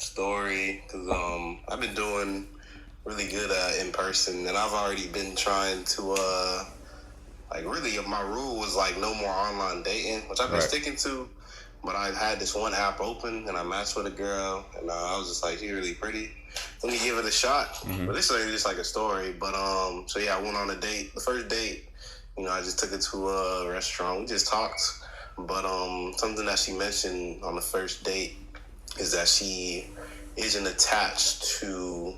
story because I've been doing really good in person, and I've already been trying to like really my rule was like no more online dating, which I've been sticking to. But I had this one app open, and I matched with a girl, and I was just like, she's really pretty. Let me give it a shot. Mm-hmm. But this is just like a story. But so yeah, I went on a date. The first date, I just took her to a restaurant. We just talked. But something that she mentioned on the first date is that she isn't attached to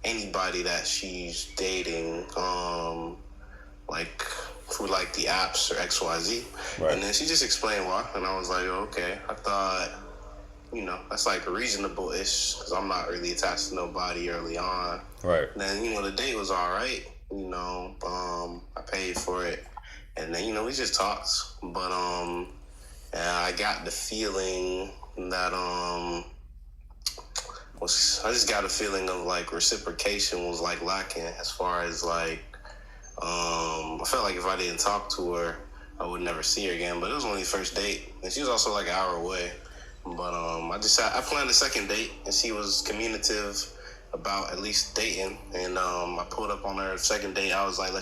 anybody that she's dating, like through like the apps or XYZ. Right. And then she just explained why, and I was like, oh, okay. I thought, that's like reasonable-ish because I'm not really attached to nobody early on. Right. And then, the date was all right. I paid for it. And then, we just talked. But and I got the feeling that I just got a feeling of like reciprocation was like lacking as far as like I felt like if I didn't talk to her, I would never see her again. But it was only the first date, and she was also like an hour away. But I planned a second date, and she was communicative about at least dating. And I pulled up on her second date. I was like, I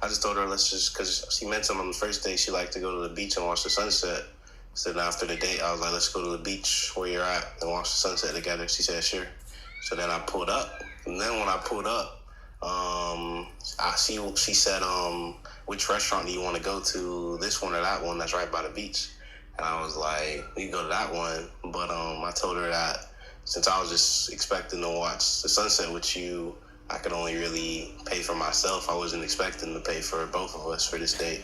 just told her because she mentioned on the first date she liked to go to the beach and watch the sunset. So then after the date, I was like, let's go to the beach where you're at and watch the sunset together. She said, sure. So then I pulled up, and then when I pulled up, she said, which restaurant do you want to go to? This one or that one that's right by the beach? And I was like, we can go to that one. But I told her that since I was just expecting to watch the sunset with you, I could only really pay for myself. I wasn't expecting to pay for both of us for this date.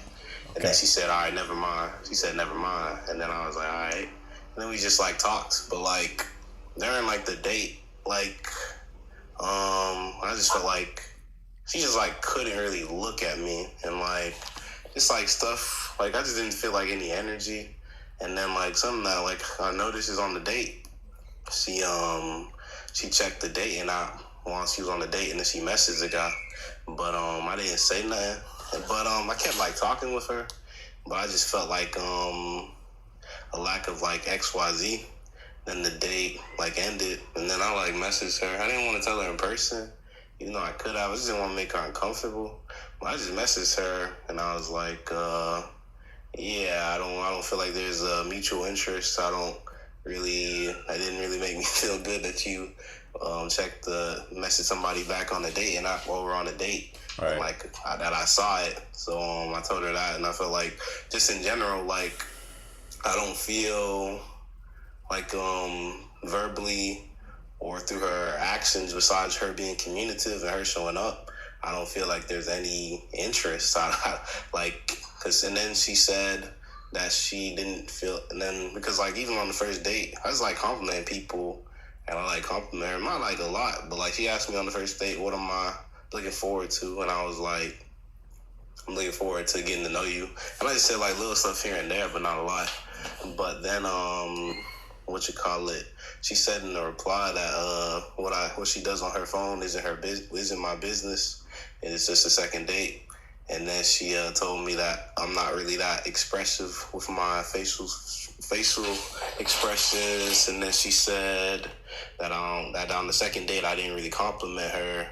And then she said, all right, never mind. She said, never mind. And then I was like, all right. And then we just like talked. But like during like the date, like I just felt like she just like couldn't really look at me, and like just like stuff like I just didn't feel like any energy. And then like something that like I noticed is on the date, she checked the dating app while she was on the date, and then she messaged the guy, but I didn't say nothing. But I kept like talking with her, but I just felt like a lack of like XYZ. Then the date like ended, and then I like messaged her. I didn't want to tell her in person, even though I could have. I just didn't want to make her uncomfortable. But I just messaged her, and I was like, yeah, I don't feel like there's a mutual interest. It didn't really make me feel good that you checked the message somebody back on the date and not while we're on a date. Right. Like that I saw it. So I told her that, and I felt like just in general, like I don't feel like verbally or through her actions, besides her being communicative and her showing up, I don't feel like there's any interest. And then she said that she didn't feel, and then because like even on the first date, I was like complimenting people, and I like compliment her, not like a lot, but like she asked me on the first date, what am I looking forward to? And I was like, I'm looking forward to getting to know you. And I just said like little stuff here and there, but not a lot. But then she said in the reply that what she does on her phone isn't my business. It's just a second date. And then she told me that I'm not really that expressive with my facial expressions. And then she said that on the second date I didn't really compliment her,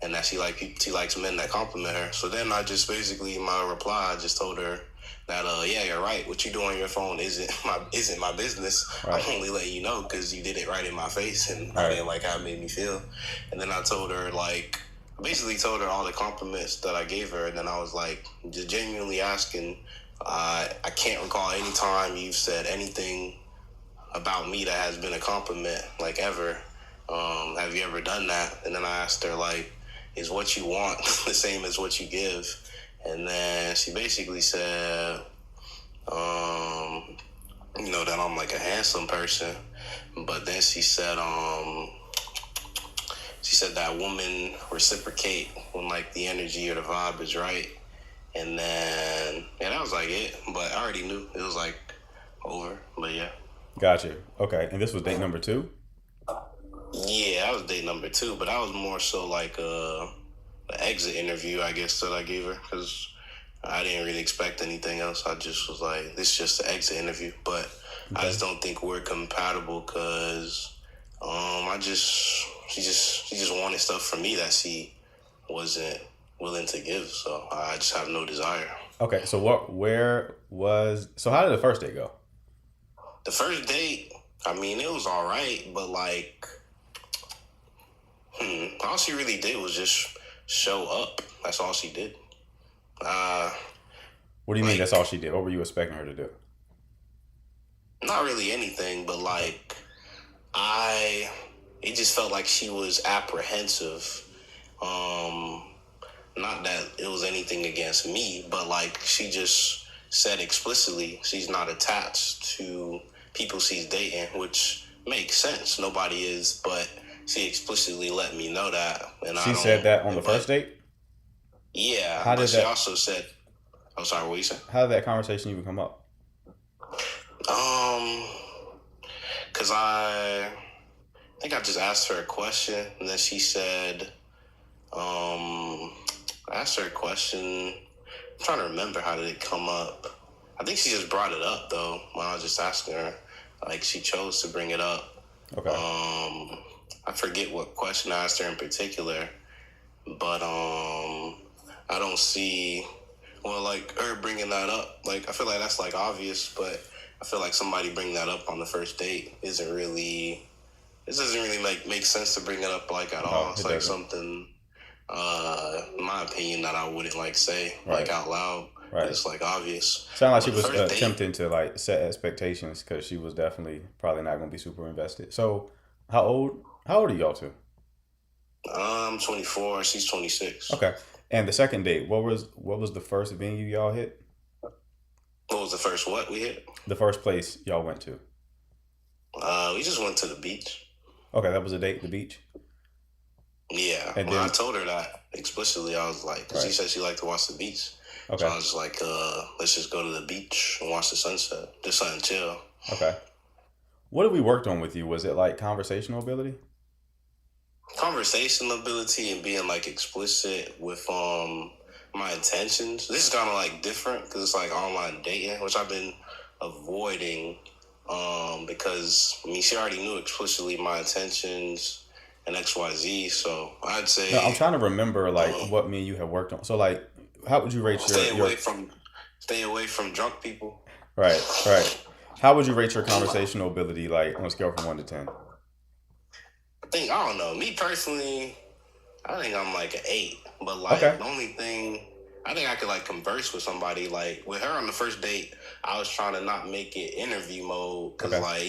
and that she likes men that compliment her. So then I just basically, my reply, I just told her that yeah, you're right. What you do on your phone isn't my business. Right. I'm only letting you know because you did it right in my face, and I didn't like how it made me feel. And then I told her basically told her all the compliments that I gave her, and then I was like just genuinely asking. I can't recall any time you've said anything about me that has been a compliment, like ever. Have you ever done that? And then I asked her like, is what you want the same as what you give? And then she basically said, that I'm like a handsome person. But then she said that women reciprocate when like the energy or the vibe is right. And then, yeah, that was like it. But I already knew it was like over. But yeah. Gotcha. Okay. And this was date number 2? Yeah, that was date number 2. But that was more so like an exit interview, I guess, that I gave her. Because I didn't really expect anything else. I just was like, this is just an exit interview. But I just don't think we're compatible because she just wanted stuff from me that she wasn't willing to give. So I just have no desire. Okay, so how did the first date go? The first date, I mean, it was all right, but like, all she really did was just show up. That's all she did. What do you mean that's all she did? What were you expecting her to do? Not really anything, but like, it just felt like she was apprehensive. Not that it was anything against me, but like she just said explicitly she's not attached to people she's dating, which makes sense. Nobody is, but she explicitly let me know that. And she said that on the first date? Yeah, but she also said, I'm sorry, what you said? How did that conversation even come up? Because I think I just asked her a question, and then she said, I asked her a question. I'm trying to remember how did it come up. I think she just brought it up, though, when I was just asking her. Like, she chose to bring it up. Okay. I forget what question I asked her in particular, but I don't see, well, like, her bringing that up. Like, I feel like that's, like, obvious, but I feel like somebody bringing that up on the first date it doesn't really make sense to bring it up, like, at all. It's, like, something, in my opinion, that I wouldn't, like, say, like, out loud. Right. It's, like, obvious. Sounded like she was attempting to, like, set expectations because she was definitely probably not going to be super invested. So, how old are y'all two? I'm 24. She's 26. Okay. And the second date, what was the first venue y'all hit? What was the first what we hit? The first place y'all went to. We just went to the beach. Okay, that was a date, the beach? Yeah. And I told her that explicitly. I was like, she said she liked to watch the beach. Okay. So I was like, let's just go to the beach and watch the sunset. Just something chill. Okay. What have we worked on with you? Was it like conversational ability? Conversational ability and being like explicit with my intentions. This is kind of like different because it's like online dating, which I've been avoiding because I mean she already knew explicitly my intentions and XYZ. So I'd say I'm trying to remember like what me and you have worked on. So like, how would you rate stay away from drunk people? Right. How would you rate your conversational ability like on a scale from 1 to 10? I don't know. Me personally, I think I'm like an 8. But like the only thing, I think I could like converse with somebody. Like with her on the first date, I was trying to not make it interview mode because like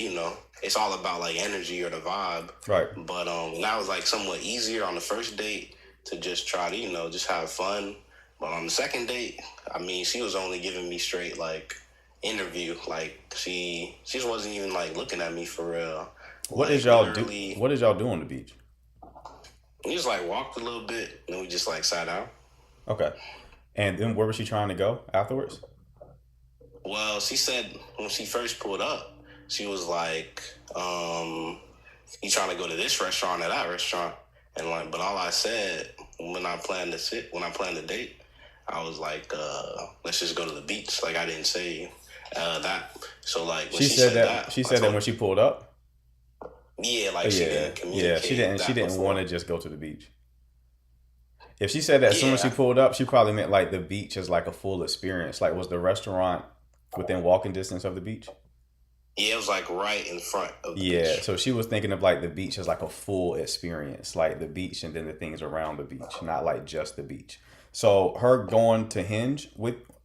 it's all about like energy or the vibe. Right. But that was like somewhat easier on the first date to just try to just have fun. But on the second date, I mean, she was only giving me straight like interview. Like she just wasn't even like looking at me for real. What did y'all do? What did y'all do on the beach? We just like walked a little bit, and then we just like sat down. Okay. And then where was she trying to go afterwards? Well, she said when she first pulled up, she was like, "You trying to go to this restaurant or that restaurant?" And like, but all I said when I planned the date, I was like, "Let's just go to the beach." Like I didn't say that. So like when she said that. She said that when she pulled up. Yeah, like she didn't communicate. Yeah, she didn't want to just go to the beach. If she said that as soon as she pulled up, she probably meant like the beach is like a full experience. Like was the restaurant within walking distance of the beach? Yeah, it was like right in front of the beach. Yeah, so she was thinking of like the beach as like a full experience, like the beach and then the things around the beach, not like just the beach. So her going to Hinge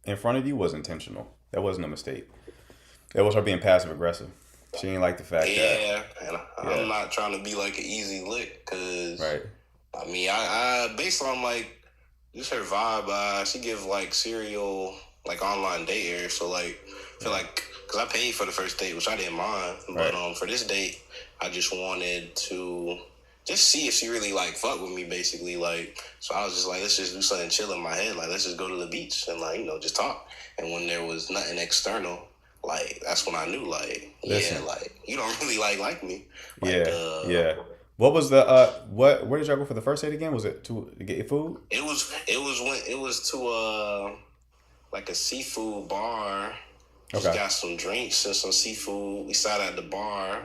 in front of you was intentional. That wasn't a mistake. That was her being passive aggressive. She ain't like the fact that. And I'm not trying to be like an easy lick because, I mean, I based on like just her vibe, she give like serial like online date here. So like, I feel like because I paid for the first date, which I didn't mind, but for this date, I just wanted to just see if she really like fuck with me, basically. Like, so I was just like, let's just do something chill in my head. Like, let's just go to the beach and like just talk. And when there was nothing external. Like that's when I knew, like, like you don't really like me. Like, yeah. What was the where did y'all go for the first date again? Was it to get your food? It was to like a seafood bar. Just got some drinks and some seafood. We sat at the bar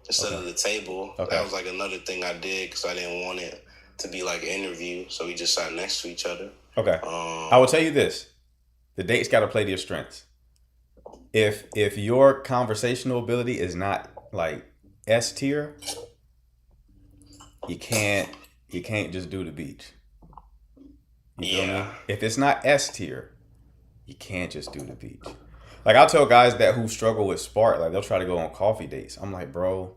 instead of Okay. the table. That Okay. was like another thing I did because I didn't want it to be like an interview. So we just sat next to each other. Okay. I will Um, tell you this: the date's got to play to your strengths. If your conversational ability is not like S tier, you can't you can't just do the beach. You feel yeah, me? If it's not S tier, you can't just do the beach. Like I'll tell guys that who struggle with spark, like they'll try to go on coffee dates. I'm like, bro,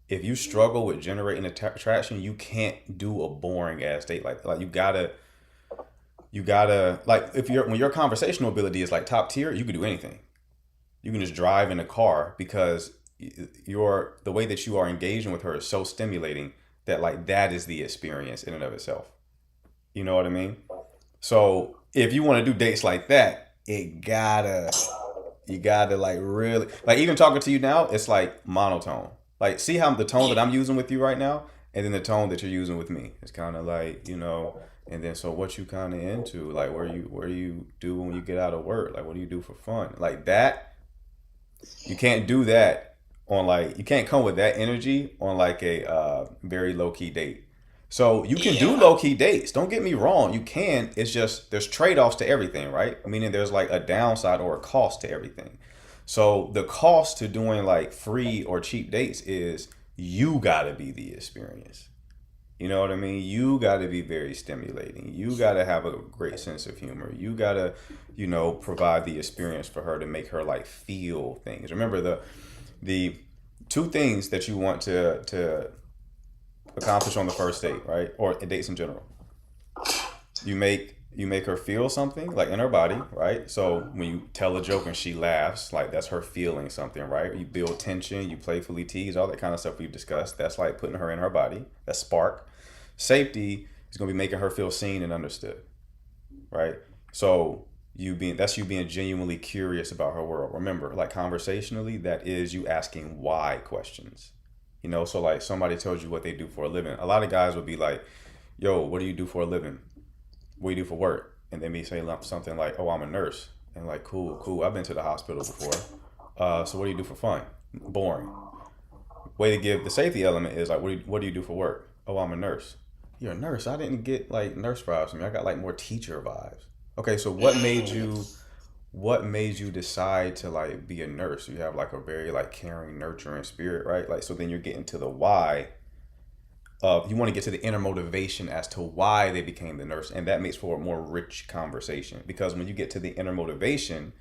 if you struggle with generating attraction, you can't do a boring ass date like that. Like you gotta like if you're when your conversational ability is like top tier, you can do anything. You can just drive in a car because your the way that you are engaging with her is so stimulating that like that is the experience in and of itself. You know what I mean? So if you want to do dates like that, you gotta like really like even talking to you now, it's like monotone. Like see how the tone that I'm using with you right now, and then the tone that you're using with me. It's kind of like and then so what you kind of into? Like where do you do when you get out of work? Like what do you do for fun? Like that you can't do that on like you can't come with that energy on like a very low key date. So you can do yeah, low key dates. Don't get me wrong. You can. It's just there's trade offs to everything, right? Meaning there's like a downside or a cost to everything. So the cost to doing like free or cheap dates is you gotta be the experience. You know what I mean? You got to be very stimulating. You got to have a great sense of humor. You got to, provide the experience for her to make her like feel things. Remember the two things that you want to accomplish on the first date, right? Or dates in general. You make her feel something like in her body, right? So when you tell a joke and she laughs, like that's her feeling something, right? You build tension, you playfully tease, all that kind of stuff we've discussed. That's like putting her in her body. That's spark. Safety is going to be making her feel seen and understood, right? So you being genuinely curious about her world. Remember, like conversationally, that is you asking why questions. So like somebody tells you what they do for a living. A lot of guys would be like, "Yo, what do you do for a living? What do you do for work?" And they may say something like, "Oh, I'm a nurse." And like, cool, cool. I've been to the hospital before. So what do you do for fun? Boring. Way to give the safety element is like, what do you do for work? Oh, I'm a nurse. You're a nurse. I didn't get like nurse vibes from you. I got like more teacher vibes. Okay, so what made you decide to like be a nurse? You have like a very like caring, nurturing spirit, right? Like so then you're getting to the why of you want to get to the inner motivation as to why they became the nurse, and that makes for a more rich conversation because when you get to the inner motivation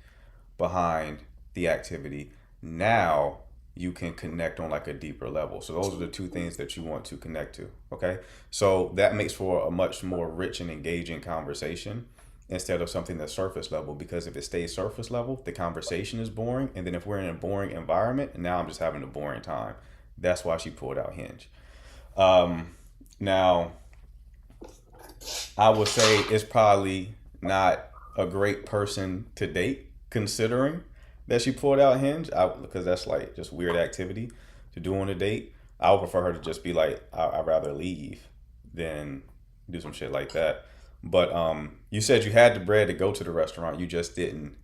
behind the activity, now you can connect on like a deeper level. So those are the two things that you want to connect to. Okay. So that makes for a much more rich and engaging conversation instead of something that's surface level. Because if it stays surface level, the conversation is boring. And then if we're in a boring environment, now I'm just having a boring time. That's why she pulled out Hinge. Now, I would say it's probably not a great person to date, considering that she pulled out Hinge, because that's like just weird activity to do on a date. I would prefer her to just be like, I'd rather leave than do some shit like that. But you said you had the bread to go to the restaurant. You just didn't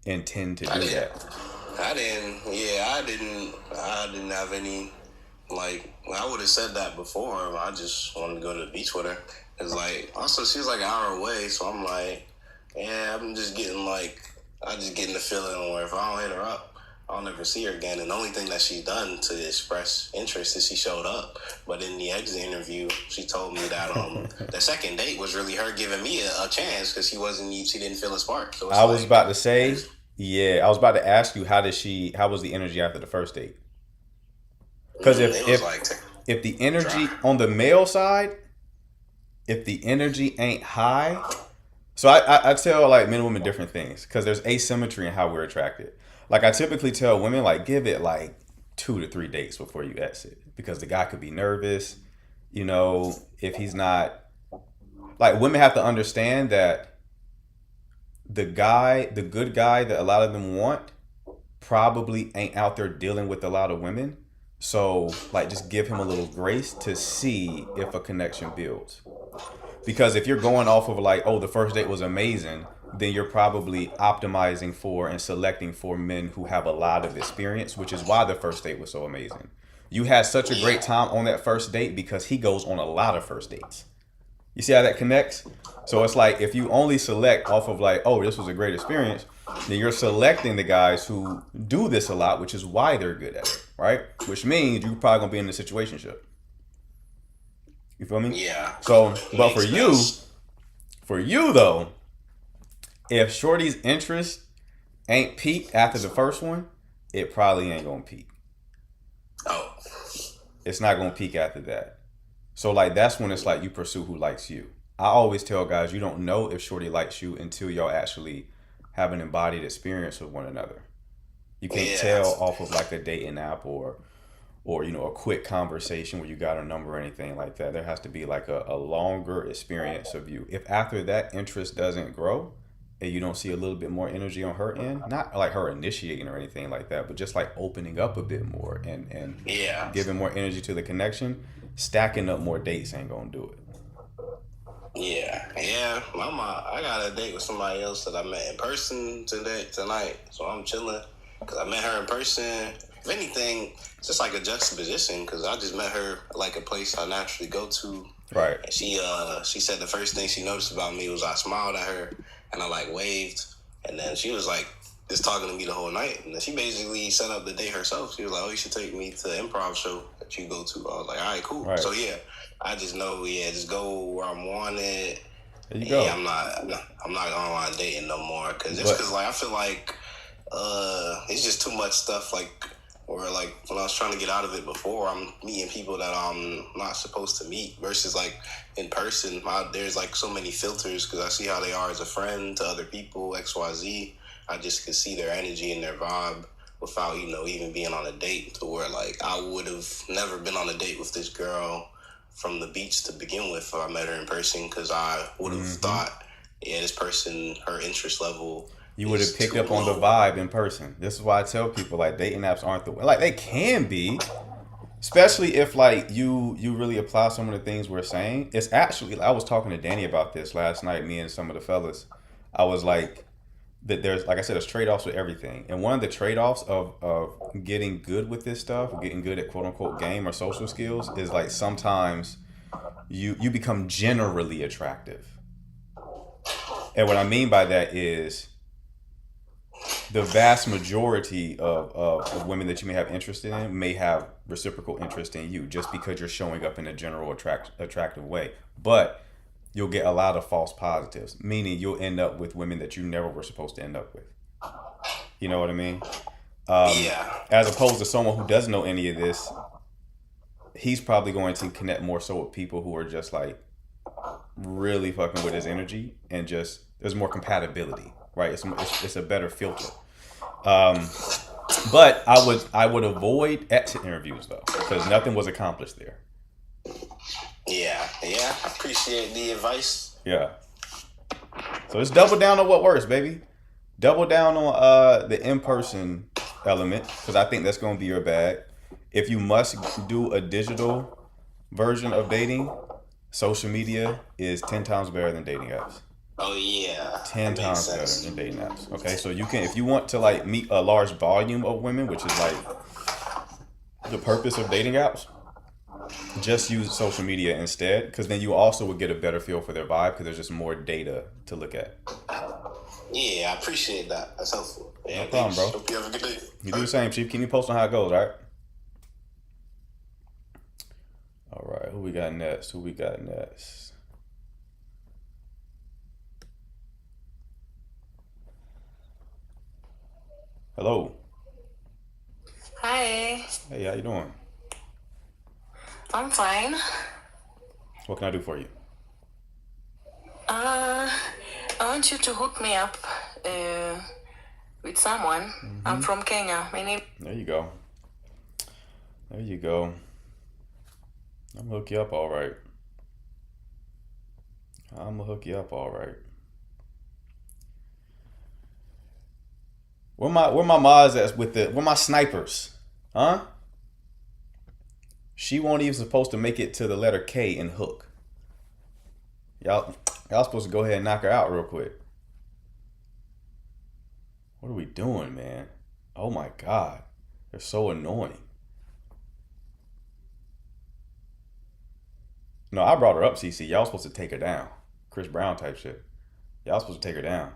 intend to I do didn't. that. I didn't. Yeah, I didn't. I didn't have any. Like I would have said that before. I just wanted to go to the beach with her. Cause like also she's like an hour away, so I'm like, yeah, I'm just getting like I just getting the feeling where if I don't hit her up, I'll never see her again. And the only thing that she done to express interest is she showed up. But in the exit interview, she told me that the second date was really her giving me a chance because she didn't feel a spark. So it's I was like, about to say, yeah, I was about to ask you how was the energy after the first date? Because if it was if like if the energy dry. on the male side, if the energy ain't high, so I tell like men and women different things because there's asymmetry in how we're attracted. Like I typically tell women like give it like 2 to 3 dates before you exit because the guy could be nervous, if he's not like women have to understand that the good guy that a lot of them want probably ain't out there dealing with a lot of women. So like just give him a little grace to see if a connection builds. Because if you're going off of like, oh, the first date was amazing, then you're probably optimizing for and selecting for men who have a lot of experience, which is why the first date was so amazing. You had such a great Yeah. time on that first date because he goes on a lot of first dates. You see how that connects? So it's like if you only select off of like, oh, this was a great experience, then you're selecting the guys who do this a lot, which is why they're good at it, right? Which means you're probably gonna be in a situationship. You feel me? Yeah. So, but Makes for you though, if Shorty's interest ain't peaked after the first one, it probably ain't gonna peak. Oh. It's not gonna peak after that. So like that's when it's like you pursue who likes you. I always tell guys you don't know if Shorty likes you until y'all actually have an embodied experience with one another. You can't Yeah. tell off of like a dating app or a quick conversation where you got a number or anything like that. There has to be like a longer experience of you. If after that interest doesn't grow and you don't see a little bit more energy on her end, not like her initiating or anything like that, but just like opening up a bit more and Yeah. giving more energy to the connection, stacking up more dates ain't gonna do it. Yeah, yeah. I got a date with somebody else that I met in person tonight. So I'm chilling because I met her in person. If anything, it's just like a juxtaposition because I just met her like a place I naturally go to. Right. And she said the first thing she noticed about me was I smiled at her and I like waved, and then she was like just talking to me the whole night, and then she basically set up the date herself. She was like, "Oh, you should take me to the improv show that you go to." I was like, "All right, cool." Right. So yeah, I just know, just go where I'm wanted. There you Yeah, go. I'm not online dating no more because But like I feel like it's just too much stuff like. Or like when I was trying to get out of it before, I'm meeting people that I'm not supposed to meet versus like in person. There's like so many filters because I see how they are as a friend to other people, XYZ. I just could see their energy and their vibe without, even being on a date to where like I would have never been on a date with this girl from the beach to begin with if I met her in person because I would have thought, yeah, this person, her interest level you would have is picked too up on the low. vibe in person. This is why I tell people like dating apps aren't the way. Like they can be, especially if like you really apply some of the things we're saying. It's actually I was talking to Danny about this last night. Me and some of the fellas. I was like that. There's like I said, there's trade offs with everything, and one of the trade offs of getting good with this stuff, getting good at quote unquote game or social skills, is like sometimes you become generally attractive. And what I mean by that is the vast majority of women that you may have interest in may have reciprocal interest in you just because you're showing up in a general attractive way. But you'll get a lot of false positives, meaning you'll end up with women that you never were supposed to end up with. You know what I mean? Yeah. As opposed to someone who doesn't know any of this, he's probably going to connect more so with people who are just like really fucking with his energy and just there's more compatibility, right? It's a better filter. But I would avoid exit interviews though because nothing was accomplished there. Yeah. Yeah. I appreciate the advice. Yeah. So just double down on what works, baby. Double down on the in person element because I think that's gonna be your bag. If you must do a digital version of dating, social media is 10 times better than dating apps. Oh yeah. Ten That makes times better sense. than dating apps. Okay, so you can if you want to like meet a large volume of women, which is like the purpose of dating apps, just use social media instead, because then you also would get a better feel for their vibe because there's just more data to look at. Yeah, I appreciate that. That's helpful. No Yeah, problem, thanks. bro. Hope you have a good day. You do the same, Chief. Keep me posted on how it goes, all right? All right, who we got next? Who we got next? Hello. Hi, Hey, how you doing? I'm fine. What can I do for you? Uh, I want you to hook me up with someone. I'm from Kenya. My name. There you go. There you go. I'm gonna hook you up all right. I'm gonna hook you up all right. Where my mods at with where my snipers? Huh? She won't even supposed to make it to the letter K in hook. Y'all supposed to go ahead and knock her out real quick. What are we doing, man? Oh my god. They're so annoying. No, I brought her up, CC. Y'all supposed to take her down. Chris Brown type shit. Y'all supposed to take her down.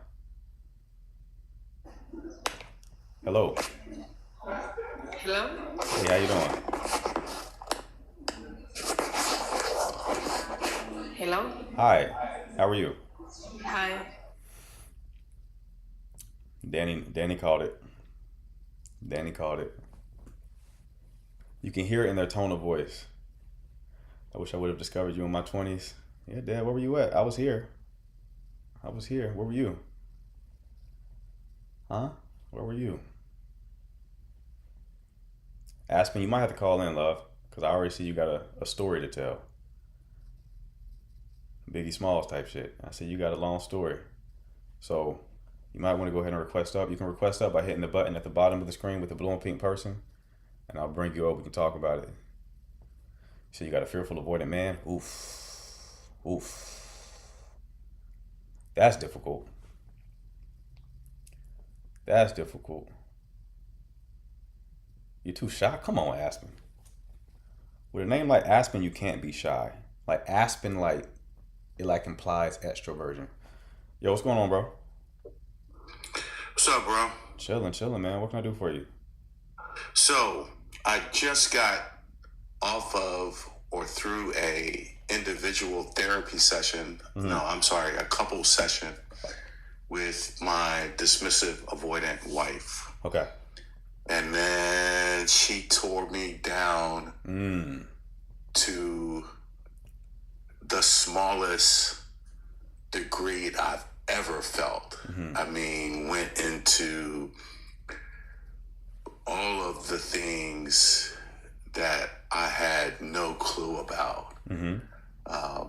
Hello. Hello? Hey, how you doing? Hello? Hi. How are you? Hi. Danny called it. Danny called it. You can hear it in their tone of voice. I wish I would have discovered you in my 20s. Yeah, Dad, where were you at? I was here. Where were you? Huh? Where were you? Aspen, you might have to call in, love, because I already see you got a story to tell. Biggie Smalls type shit. I said you got a long story. So you might want to go ahead and request up. You can request up by hitting the button at the bottom of the screen with the blue and pink person, and I'll bring you up. We can talk about it. So you got a fearful, avoidant man? Oof. That's difficult. You're too shy? Come on, Aspen. With a name like Aspen, you can't be shy. Like Aspen, like it like implies extroversion. Yo, what's going on, bro? What's up, bro? Chilling, man. What can I do for you? So I just got off of or through a individual therapy session. No, I'm sorry, a couple session with my dismissive avoidant wife. Okay. And then she tore me down to the smallest degree I've ever felt. I mean, went into all of the things that I had no clue about.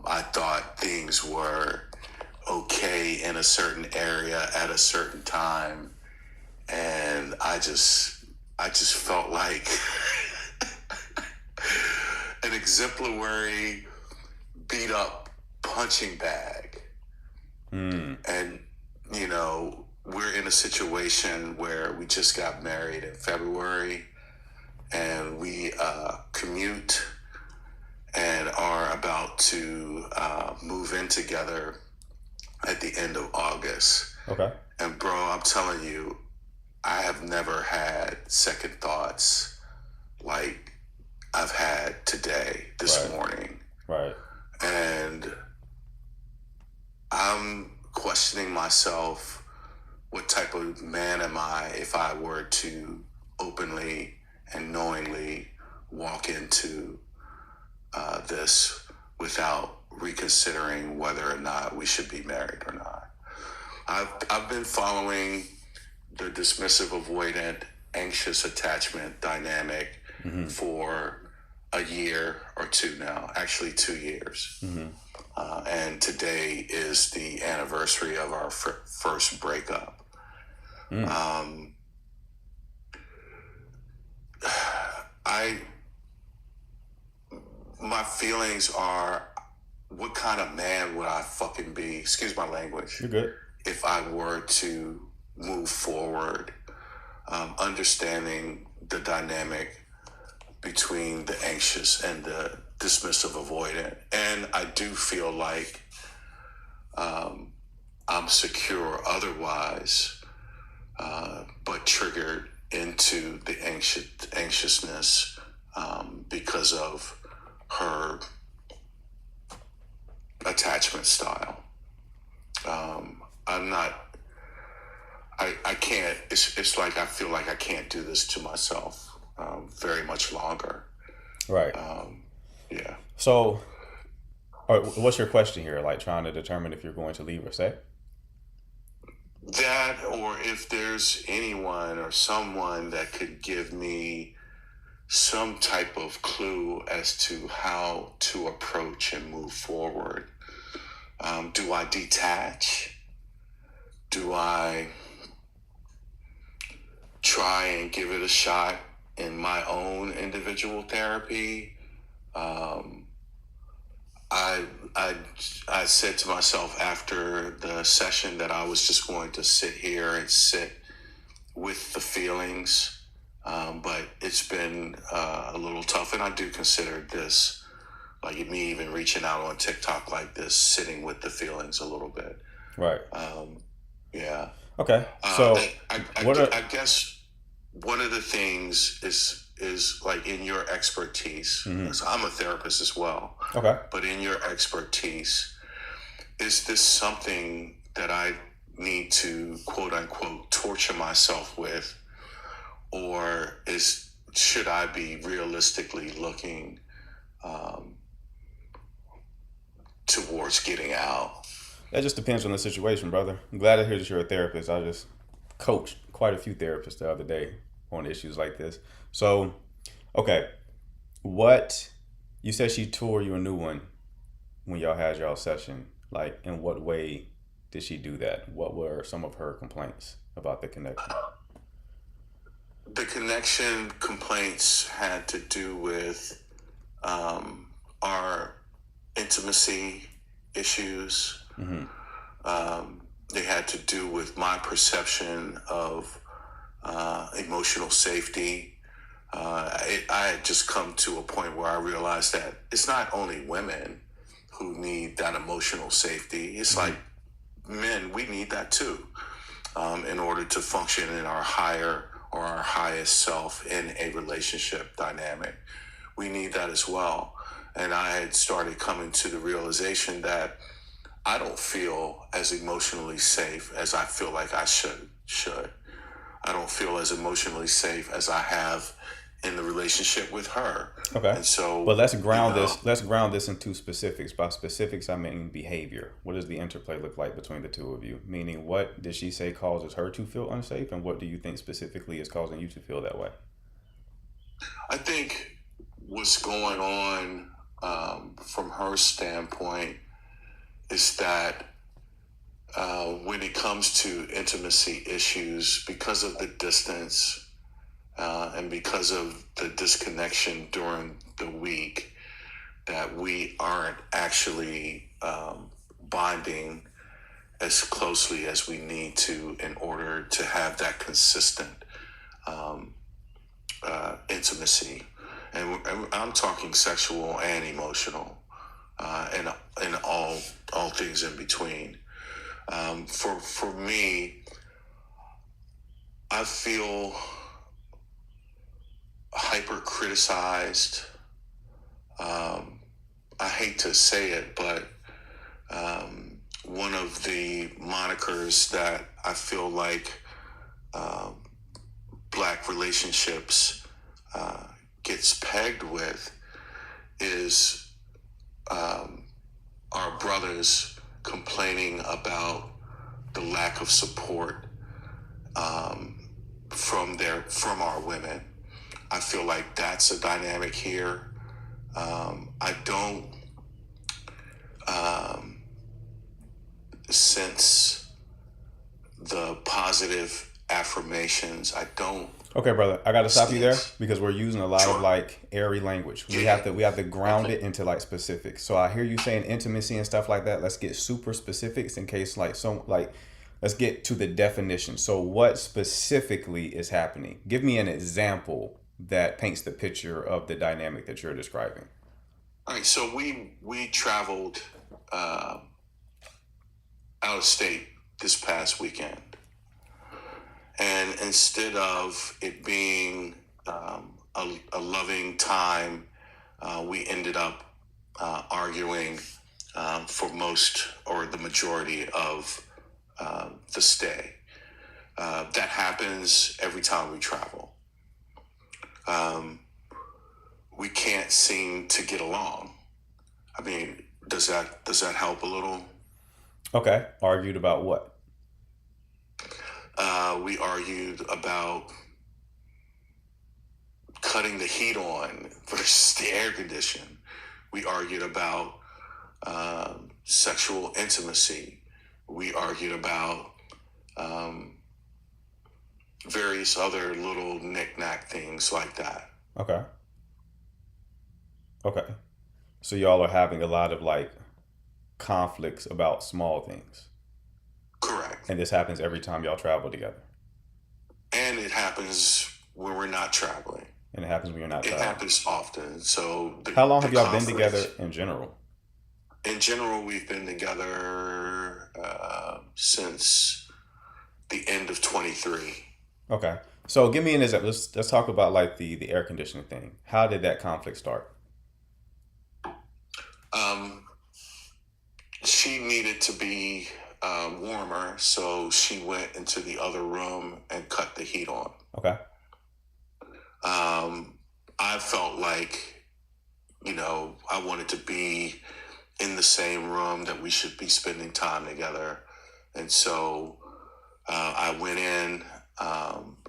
I thought things were okay in a certain area at a certain time, and I just felt like an exemplary beat up punching bag. And you know, we're in a situation where we just got married in February, and we commute and are about to move in together at the end of August. Okay. And bro, I'm telling you, I have never had second thoughts like I've had today, this morning. Right. And I'm questioning myself, what type of man am I if I were to openly and knowingly walk into this without reconsidering whether or not we should be married or not. I've been following the dismissive, avoidant, anxious attachment dynamic for a year or two now, actually 2 years. And today is the anniversary of our first breakup. My feelings are, what kind of man would I fucking be, excuse my language, You're good. if I were to move forward, understanding the dynamic between the anxious and the dismissive avoidant. And I do feel like I'm secure otherwise, but triggered into the anxiousness because of her attachment style. I can't, it's like I feel like I can't do this to myself very much longer. Right. Yeah. So, all right, what's your question here? Like trying to determine if you're going to leave or stay? That, or if there's anyone or someone that could give me some type of clue as to how to approach and move forward. Do I detach? Do I try and give it a shot in my own individual therapy? I said to myself after the session that I was just going to sit here and sit with the feelings, but it's been a little tough, and I do consider this like me even reaching out on TikTok like this, sitting with the feelings a little bit. Right. Yeah. Okay. So what are I guess one of the things is like in your expertise. So I'm a therapist as well. okay? But in your expertise, is this something that I need to quote unquote torture myself with, or should I be realistically looking towards getting out? That just depends on the situation, brother. I'm glad to hear that you're a therapist. I just coached quite a few therapists the other day on issues like this. So, okay, what you said she tore you a new one when y'all had y'all session. Like, in what way did she do that? What were some of her complaints about the connection? The connection complaints had to do with our intimacy issues. They had to do with my perception of emotional safety. I had just come to a point where I realized that it's not only women who need that emotional safety. It's like men, we need that too, in order to function in our higher or our highest self in a relationship dynamic. We need that as well. And I had started coming to the realization that I don't feel as emotionally safe as I feel like I should. I don't feel as emotionally safe as I have in the relationship with her. Okay. And so, but let's ground this. Let's ground this into specifics. By specifics, I mean behavior. What does the interplay look like between the two of you? Meaning, what did she say causes her to feel unsafe, and what do you think specifically is causing you to feel that way? I think what's going on from her standpoint is that when it comes to intimacy issues, because of the distance and because of the disconnection during the week, that we aren't actually bonding as closely as we need to in order to have that consistent intimacy. And I'm talking sexual and emotional, and all things in between. For me, I feel hyper criticized. I hate to say it, but one of the monikers that I feel like Black relationships gets pegged with is our brothers complaining about the lack of support from our women. I feel like that's a dynamic here. I don't sense the positive affirmations. I don't. Okay, brother, I got to stop you there because we're using a lot of like airy language. We Yeah. have to ground it into like specifics. So I hear you saying intimacy and stuff like that. Let's get super specifics in case let's get to the definition. So what specifically is happening? Give me an example that paints the picture of the dynamic that you're describing. All right, so we traveled out of state this past weekend. And instead of it being a loving time, we ended up arguing for most or the majority of the stay. That happens every time we travel. We can't seem to get along. I mean, does that help a little? Okay. Argued about what? We argued about cutting the heat on versus the air condition. We argued about sexual intimacy. We argued about various other little knick-knack things like that. Okay. Okay. So y'all are having a lot of like conflicts about small things. Correct. And this happens every time y'all travel together. And it happens when we're not traveling. And it happens when you're not It tired. happens often. So How long have the y'all been conflict, together in general? in general, we've been together since the end of 23. Okay. So give me an example. Let's talk about like the air conditioning thing. How did that conflict start? Um, she needed to be warmer, so she went into the other room and cut the heat on. Okay. I felt like, I wanted to be in the same room, that we should be spending time together. And so I went in,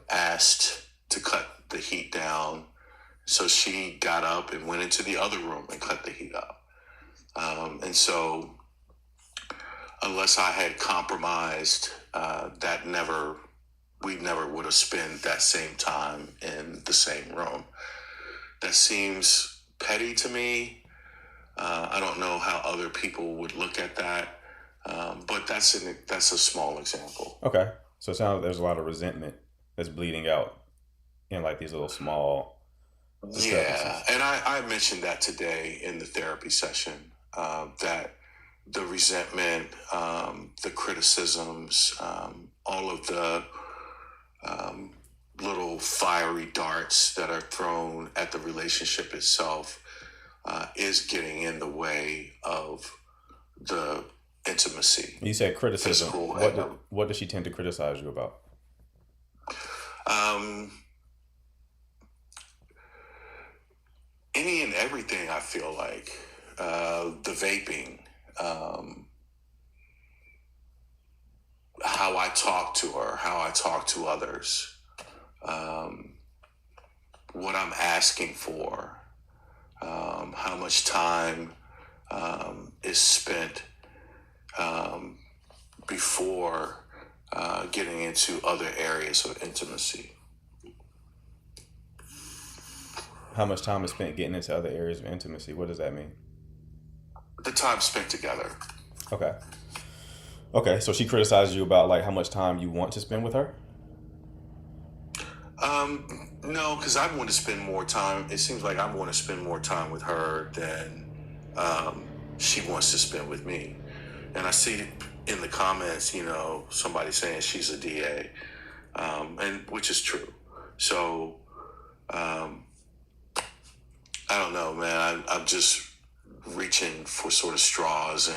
asked to cut the heat down. So she got up and went into the other room and cut the heat up. And so unless I had compromised, we never would have spent that same time in the same room. That seems petty to me. I don't know how other people would look at that, but that's a small example. Okay. So it sounds like there's a lot of resentment that's bleeding out in like these little small discrepancies. Yeah, and I mentioned that today in the therapy session, that the resentment, the criticisms, all of the little fiery darts that are thrown at the relationship itself is getting in the way of the intimacy. You said criticism. Physical, What does she tend to criticize you about? Any and everything, I feel like. The vaping, how I talk to her, how I talk to others, what I'm asking for, how much time is spent before getting into other areas of intimacy. How much time is spent getting into other areas of intimacy? What does that mean? The time spent together. Okay. Okay, so she criticizes you about like how much time you want to spend with her? No, because I want to spend more time. It seems like I want to spend more time with her than she wants to spend with me. And I see in the comments, somebody saying she's a DA, and which is true. So I don't know, man. I'm just reaching for sort of straws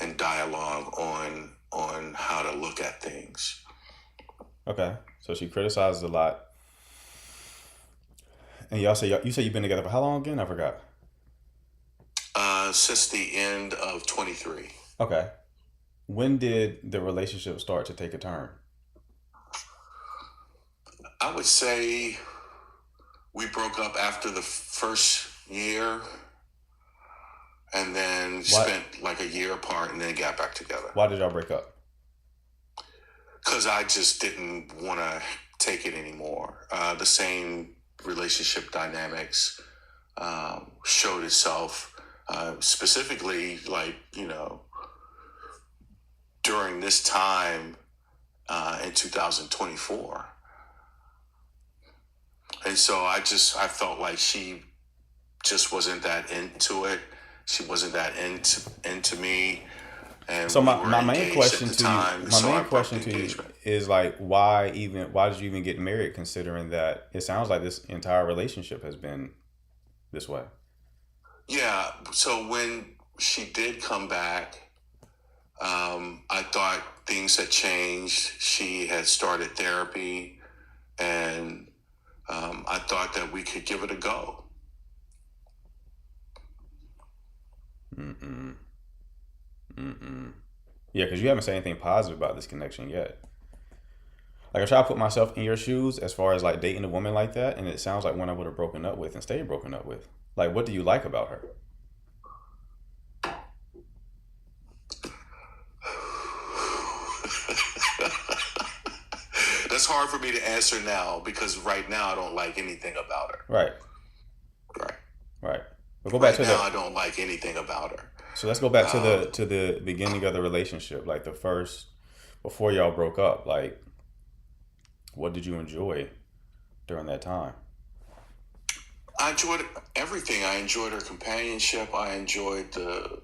and dialogue on how to look at things. Okay, so she criticizes a lot, and you say you've been together for how long again? I forgot. Since the end of 23. Okay, when did the relationship start to take a turn? I would say we broke up after the first year, and then spent like a year apart, and then got back together. Why did y'all break up? Because I just didn't want to take it anymore. The same relationship dynamics showed itself, specifically, like, during this time in 2024. And so I felt like she just wasn't that into it. She wasn't that into me. And so we my were main engaged question at the to time, you, so my I main broke question the to you engagement. is like, why did you even get married? Considering that it sounds like this entire relationship has been this way. Yeah. So when she did come back, I thought things had changed. She had started therapy, and I thought that we could give it a go. Yeah, because you haven't said anything positive about this connection yet. Like, I try to put myself in your shoes as far as like dating a woman like that, and it sounds like one I would have broken up with and stayed broken up with. Like, what do you like about her? That's hard for me to answer now, because right now I don't like anything about her. Right. Right. But go back Right to now I don't like anything about her. So let's go back to the beginning of the relationship, like the first, before y'all broke up. Like, what did you enjoy during that time? I enjoyed everything. I enjoyed her companionship. I enjoyed the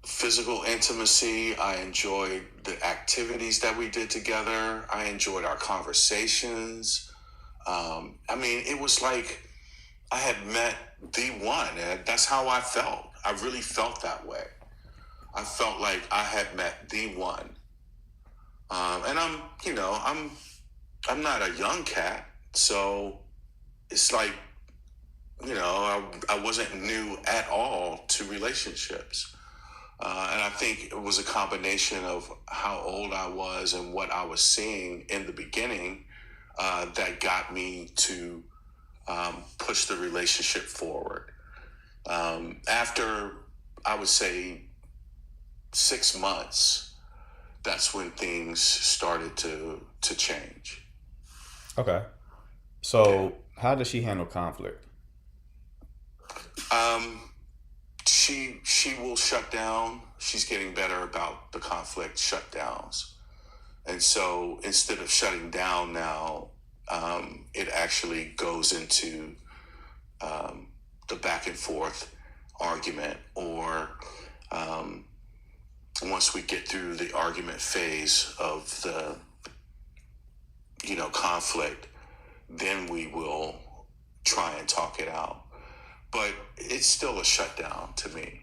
physical intimacy. I enjoyed the activities that we did together. I enjoyed our conversations. I mean, it was like I had met the one, and that's how I felt. I really felt that way. I felt like I had met the one. And I'm not a young cat, so it's like, I wasn't new at all to relationships. And I think it was a combination of how old I was and what I was seeing in the beginning that got me to push the relationship forward. After, I would say, 6 months, that's when things started to change. Okay. So how does she handle conflict? She will shut down. She's getting better about the conflict shutdowns. And so instead of shutting down now, it actually goes into the back and forth argument, or once we get through the argument phase of the conflict, then we will try and talk it out. But it's still a shutdown to me,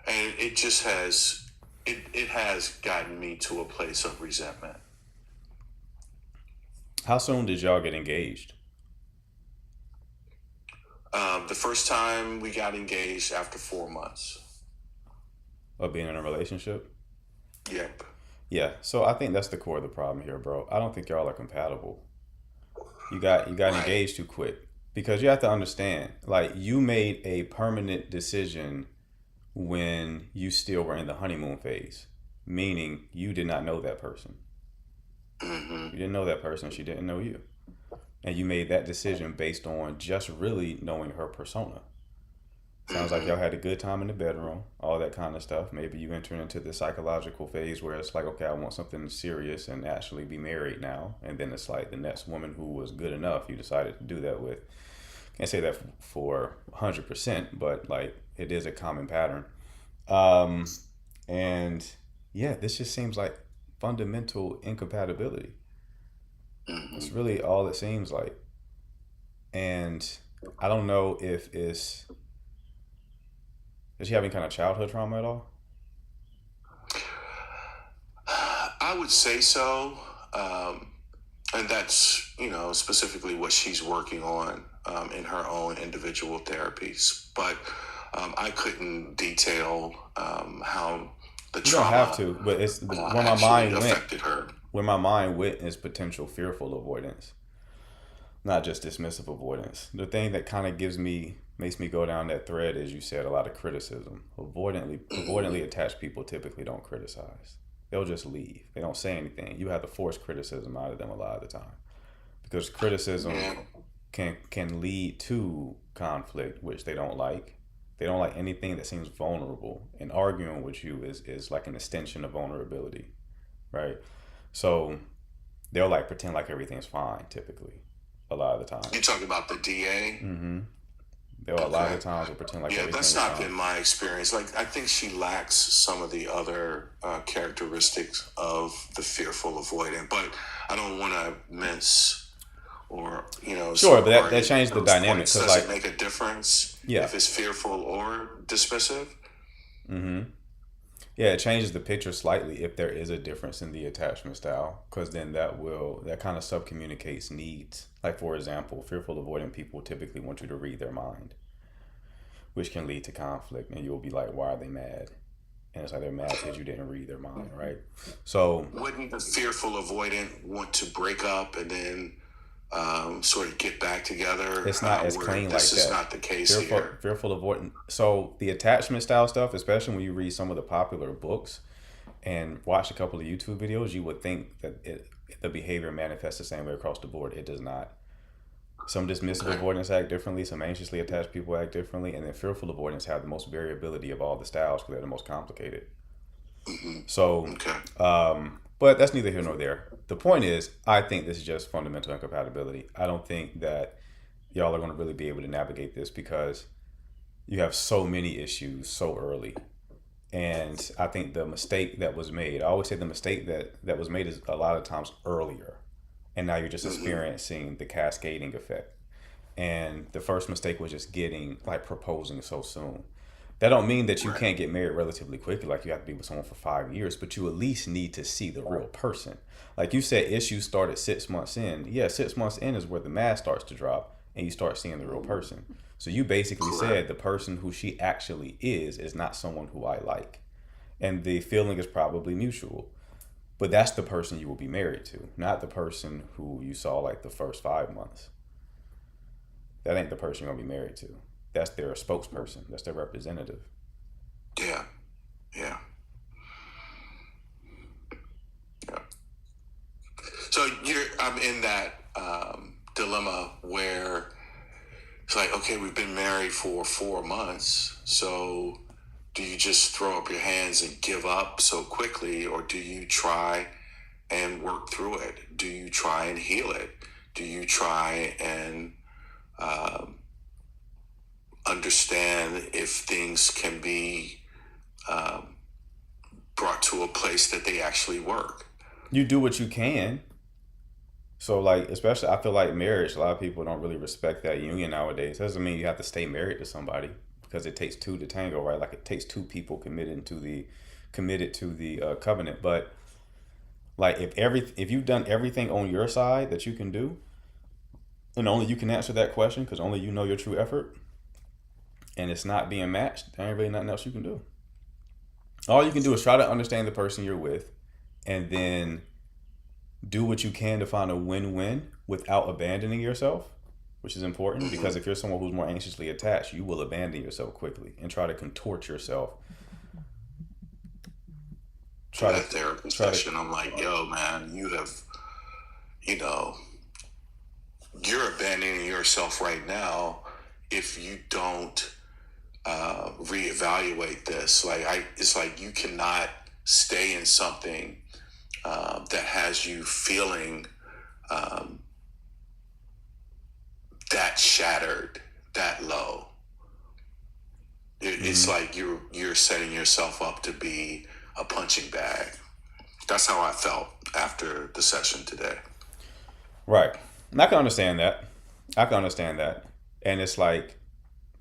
and it just has it has gotten me to a place of resentment. How soon did y'all get engaged? The first time we got engaged after 4 months. Of being in a relationship? Yep. Yeah. So I think that's the core of the problem here, bro. I don't think y'all are compatible. You got Right. engaged too quick. Because you have to understand, like, you made a permanent decision when you still were in the honeymoon phase, meaning you did not know that person. Hmm. You didn't know that person. She didn't know you. And you made that decision based on just really knowing her persona. Sounds like y'all had a good time in the bedroom, all that kind of stuff. Maybe you enter into the psychological phase where it's like, okay, I want something serious and actually be married now. And then it's like the next woman who was good enough you decided to do that with. Can't say that for 100%, but like it is a common pattern. And yeah, this just seems like fundamental incompatibility. It's really all it seems like. And I don't know if is she having kind of childhood trauma at all? I would say so. And that's, specifically what she's working on in her own individual therapies. But I couldn't detail how the You don't trauma have to, but it's where my actually mind went. affected her. Where my mind went is potential fearful avoidance, not just dismissive avoidance. The thing that kind of makes me go down that thread is, you said, a lot of criticism. Avoidantly attached people typically don't criticize. They'll just leave. They don't say anything. You have to force criticism out of them a lot of the time, because criticism can lead to conflict, which they don't like. They don't like anything that seems vulnerable, and arguing with you is like an extension of vulnerability, right? So they'll like pretend like everything's fine typically, a lot of the time. You talking about the DA? They'll a lot of the times will pretend like Yeah, everything's that's not fine. been my experience. Like, I think she lacks some of the other characteristics of the fearful avoidant, but I don't want to mince or, Sure, but that argue changed the those dynamic, points. 'cause, Does like, it make a difference yeah. if it's fearful or dismissive? Yeah, it changes the picture slightly if there is a difference in the attachment style, because then that kind of subcommunicates needs. Like, for example, fearful avoidant people typically want you to read their mind, which can lead to conflict, and you'll be like, why are they mad? And it's like, they're mad because you didn't read their mind, right? So Wouldn't the fearful avoidant want to break up and then sort of get back together? it's not as where clean like this is that. not the case here. Fearful avoidant. So the attachment style stuff, especially when you read some of the popular books and watch a couple of YouTube videos, you would think that the behavior manifests the same way across the board. It does not. Some dismissive avoidance act differently. Some anxiously attached people act differently, and then fearful avoidance have the most variability of all the styles because they're the most complicated. So, Okay. But that's neither here nor there. The point is, I think this is just fundamental incompatibility. I don't think that y'all are going to really be able to navigate this because you have so many issues so early. And I think the mistake that was made, I always say the mistake that was made is a lot of times earlier. And now you're just experiencing the cascading effect. And the first mistake was just proposing so soon. That don't mean that you can't get married relatively quickly, like you have to be with someone for 5 years, but you at least need to see the real person. Like you said, issues started 6 months in. Yeah, 6 months in is where the mask starts to drop and you start seeing the real person. So you basically said the person who she actually is not someone who I like. And the feeling is probably mutual. But that's the person you will be married to, not the person who you saw like the first 5 months. That ain't the person you're going to be married to. That's their spokesperson. That's their representative. Yeah. So I'm in that dilemma where it's like, okay, we've been married for 4 months. So do you just throw up your hands and give up so quickly, or do you try and work through it? Do you try and heal it? Do you try and understand if things can be brought to a place that they actually work? You do what you can. So like, especially I feel like marriage, a lot of people don't really respect that union nowadays. That doesn't mean you have to stay married to somebody, because it takes two to tango, right? Like it takes two people committed to the covenant. But like if you've done everything on your side that you can do, and only you can answer that question because only you know your true effort, and it's not being matched, there ain't really nothing else you can do. All you can do is try to understand the person you're with, and then do what you can to find a win-win without abandoning yourself, which is important, because if you're someone who's more anxiously attached, you will abandon yourself quickly and try to contort yourself. That therapy session, I'm like, yo, man, you're abandoning yourself right now if you don't reevaluate this. It's like you cannot stay in something that has you feeling that shattered, that low. It's like you're setting yourself up to be a punching bag. That's how I felt after the session today. Right. And I can understand that. And it's like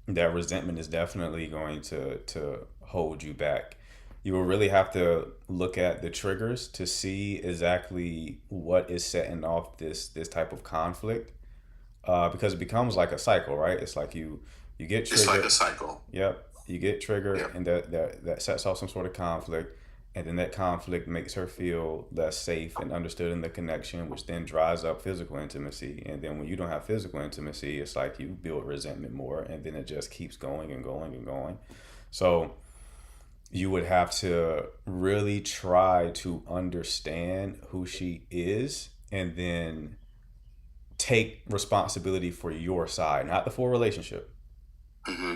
that resentment is definitely going to hold you back. You will really have to look at the triggers to see exactly what is setting off this type of conflict, because it becomes like a cycle, right? It's like you get triggered. It's like a cycle. Yep. You get triggered, and that sets off some sort of conflict, and then that conflict makes her feel less safe and understood in the connection, which then dries up physical intimacy. And then when you don't have physical intimacy, it's like you build resentment more, and then it just keeps going and going and going. So you would have to really try to understand who she is, and then take responsibility for your side, not the full relationship,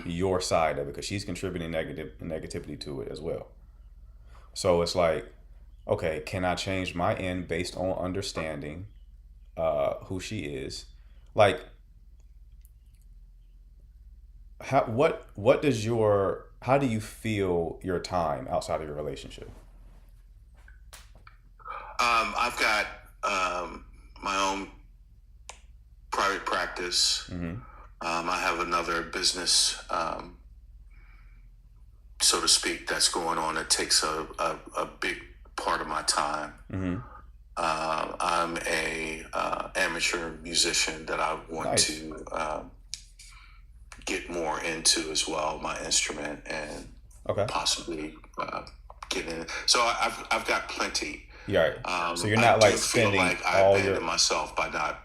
your side of it, because she's contributing negativity to it as well. So it's like, okay, can I change my end based on understanding who she is? Like, how do you feel your time outside of your relationship? I've got my own private practice. I have another business, so to speak, that's going on. It takes a big part of my time. I'm a amateur musician that I want to get more into as well, my instrument, and possibly get in. So I've got plenty. Yeah. So you're not like spending I abandoned myself by not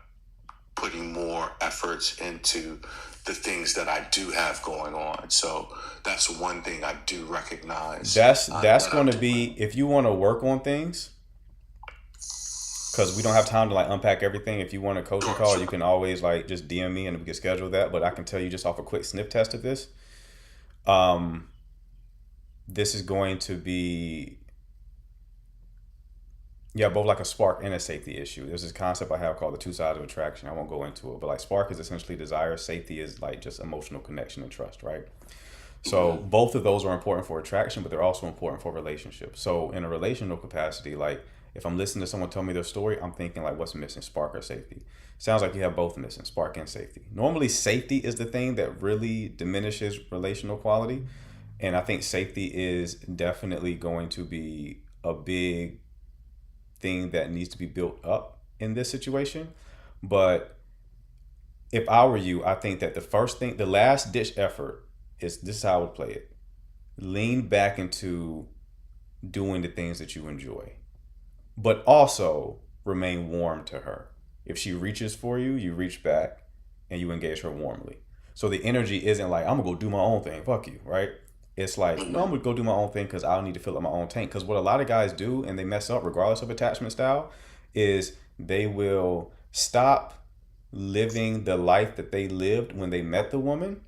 putting more efforts into the things that I do have going on. So that's one thing I do recognize. That's going to be, if you want to work on things, because we don't have time to like unpack everything. If you want a coaching call, you can always like just DM me and we can schedule that. But I can tell you just off a quick sniff test of this. This is going to be Yeah, both like a spark and a safety issue. There's this concept I have called the two sides of attraction. I won't go into it, but like spark is essentially desire, safety is like just emotional connection and trust, right? So both of those are important for attraction, but they're also important for relationships. So in a relational capacity, like if I'm listening to someone tell me their story, I'm thinking like what's missing, spark or safety? Sounds like you have both missing, spark and safety. Normally safety is the thing that really diminishes relational quality. And I think safety is definitely going to be a big thing that needs to be built up in this situation. But if I were you, I think that the first thing, the last ditch effort is this is how I would play it. Lean back into doing the things that you enjoy, but also remain warm to her. If she reaches for you, you reach back and you engage her warmly. So the energy isn't like, I'm gonna go do my own thing, fuck you, right? It's like, no, I'm gonna go do my own thing because I need to fill up my own tank. Because what a lot of guys do, and they mess up regardless of attachment style, is they will stop living the life that they lived when they met the woman.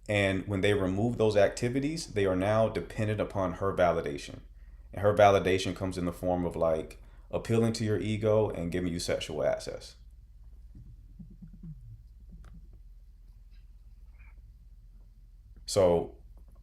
And when they remove those activities, they are now dependent upon her validation. And her validation comes in the form of like appealing to your ego and giving you sexual access. So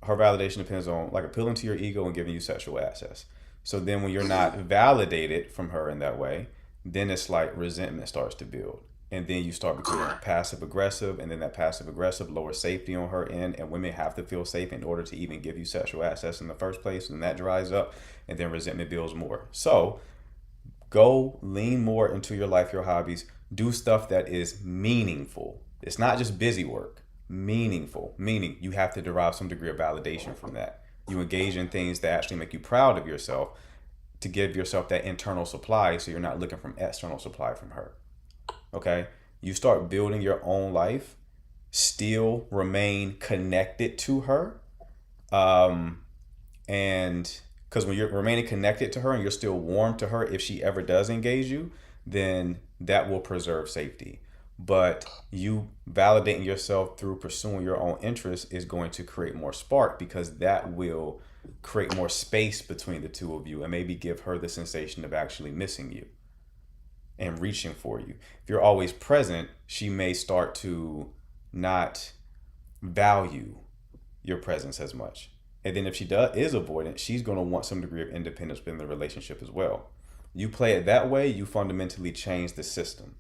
her validation depends on like appealing to your ego and giving you sexual access. So then when you're not validated from her in that way, then it's like resentment starts to build. And then you start becoming passive aggressive, and then that passive aggressive lowers safety on her end, and women have to feel safe in order to even give you sexual access in the first place, and that dries up, and then resentment builds more. So go lean more into your life, your hobbies, do stuff that is meaningful. It's not just busy work. Meaningful, meaning you have to derive some degree of validation from that. You engage in things that actually make you proud of yourself to give yourself that internal supply, so you're not looking for external supply from her. Okay, you start building your own life, still remain connected to her, and because when you're remaining connected to her and you're still warm to her, if she ever does engage you, then that will preserve safety. But you validating yourself through pursuing your own interests is going to create more spark, because that will create more space between the two of you and maybe give her the sensation of actually missing you and reaching for you. If you're always present, she may start to not value your presence as much. And then if she is avoidant, she's going to want some degree of independence within the relationship as well. You play it that way, you fundamentally change the system.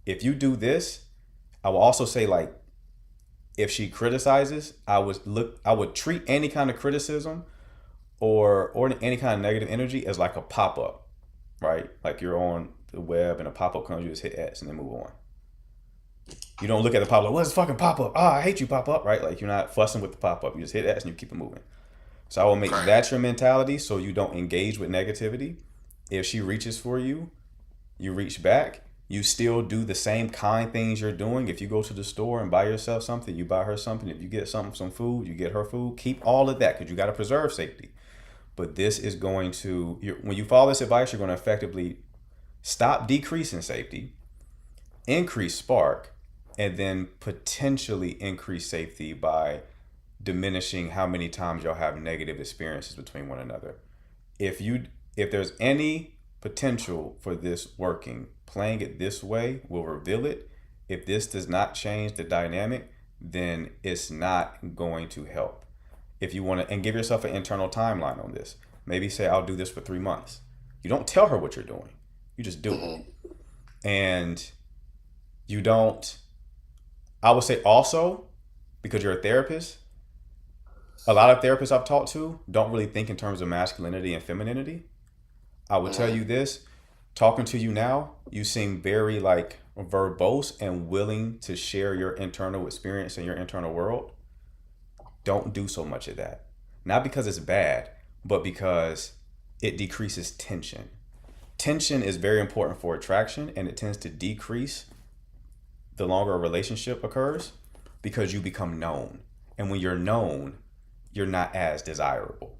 If you do this, I will also say, like, if she criticizes, I would treat any kind of criticism or any kind of negative energy as like a pop-up, right? Like you're on the web and a pop-up comes, you just hit X and then move on. You don't look at the pop-up like, what's this fucking pop-up? I hate you, pop-up, right? Like you're not fussing with the pop-up. You just hit X and you keep it moving. So I will make that your mentality, so you don't engage with negativity. If she reaches for you, you reach back. You still do the same kind things you're doing. If you go to the store and buy yourself something, you buy her something. If you get some food, you get her food. Keep all of that, because you got to preserve safety. But this is going to, when you follow this advice, you're going to effectively stop decreasing safety, increase spark, and then potentially increase safety by diminishing how many times y'all have negative experiences between one another. If there's any potential for this working, playing it this way will reveal it. If this does not change the dynamic, then it's not going to help. If you want to, and give yourself an internal timeline on this, maybe say, I'll do this for 3 months. You don't tell her what you're doing. You just do it. And you don't, I would say also, because you're a therapist, a lot of therapists I've talked to don't really think in terms of masculinity and femininity. I would tell you this, talking to you now, you seem very like verbose and willing to share your internal experience and your internal world. Don't do so much of that. Not because it's bad, but because it decreases tension. Tension is very important for attraction, and it tends to decrease the longer a relationship occurs, because you become known. And when you're known, you're not as desirable.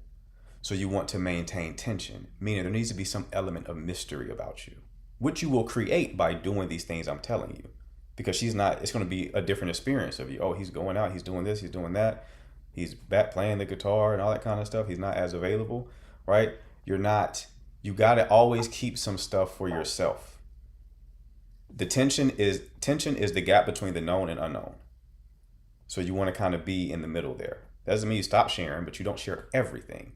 So you want to maintain tension, meaning there needs to be some element of mystery about you, which you will create by doing these things I'm telling you. Because it's going to be a different experience of you. Oh, he's going out, he's doing this, he's doing that. He's back playing the guitar and all that kind of stuff. He's not as available, right? You're not you got to always keep some stuff for yourself. The tension is the gap between the known and unknown. So you want to kind of be in the middle there. That doesn't mean you stop sharing, but you don't share everything.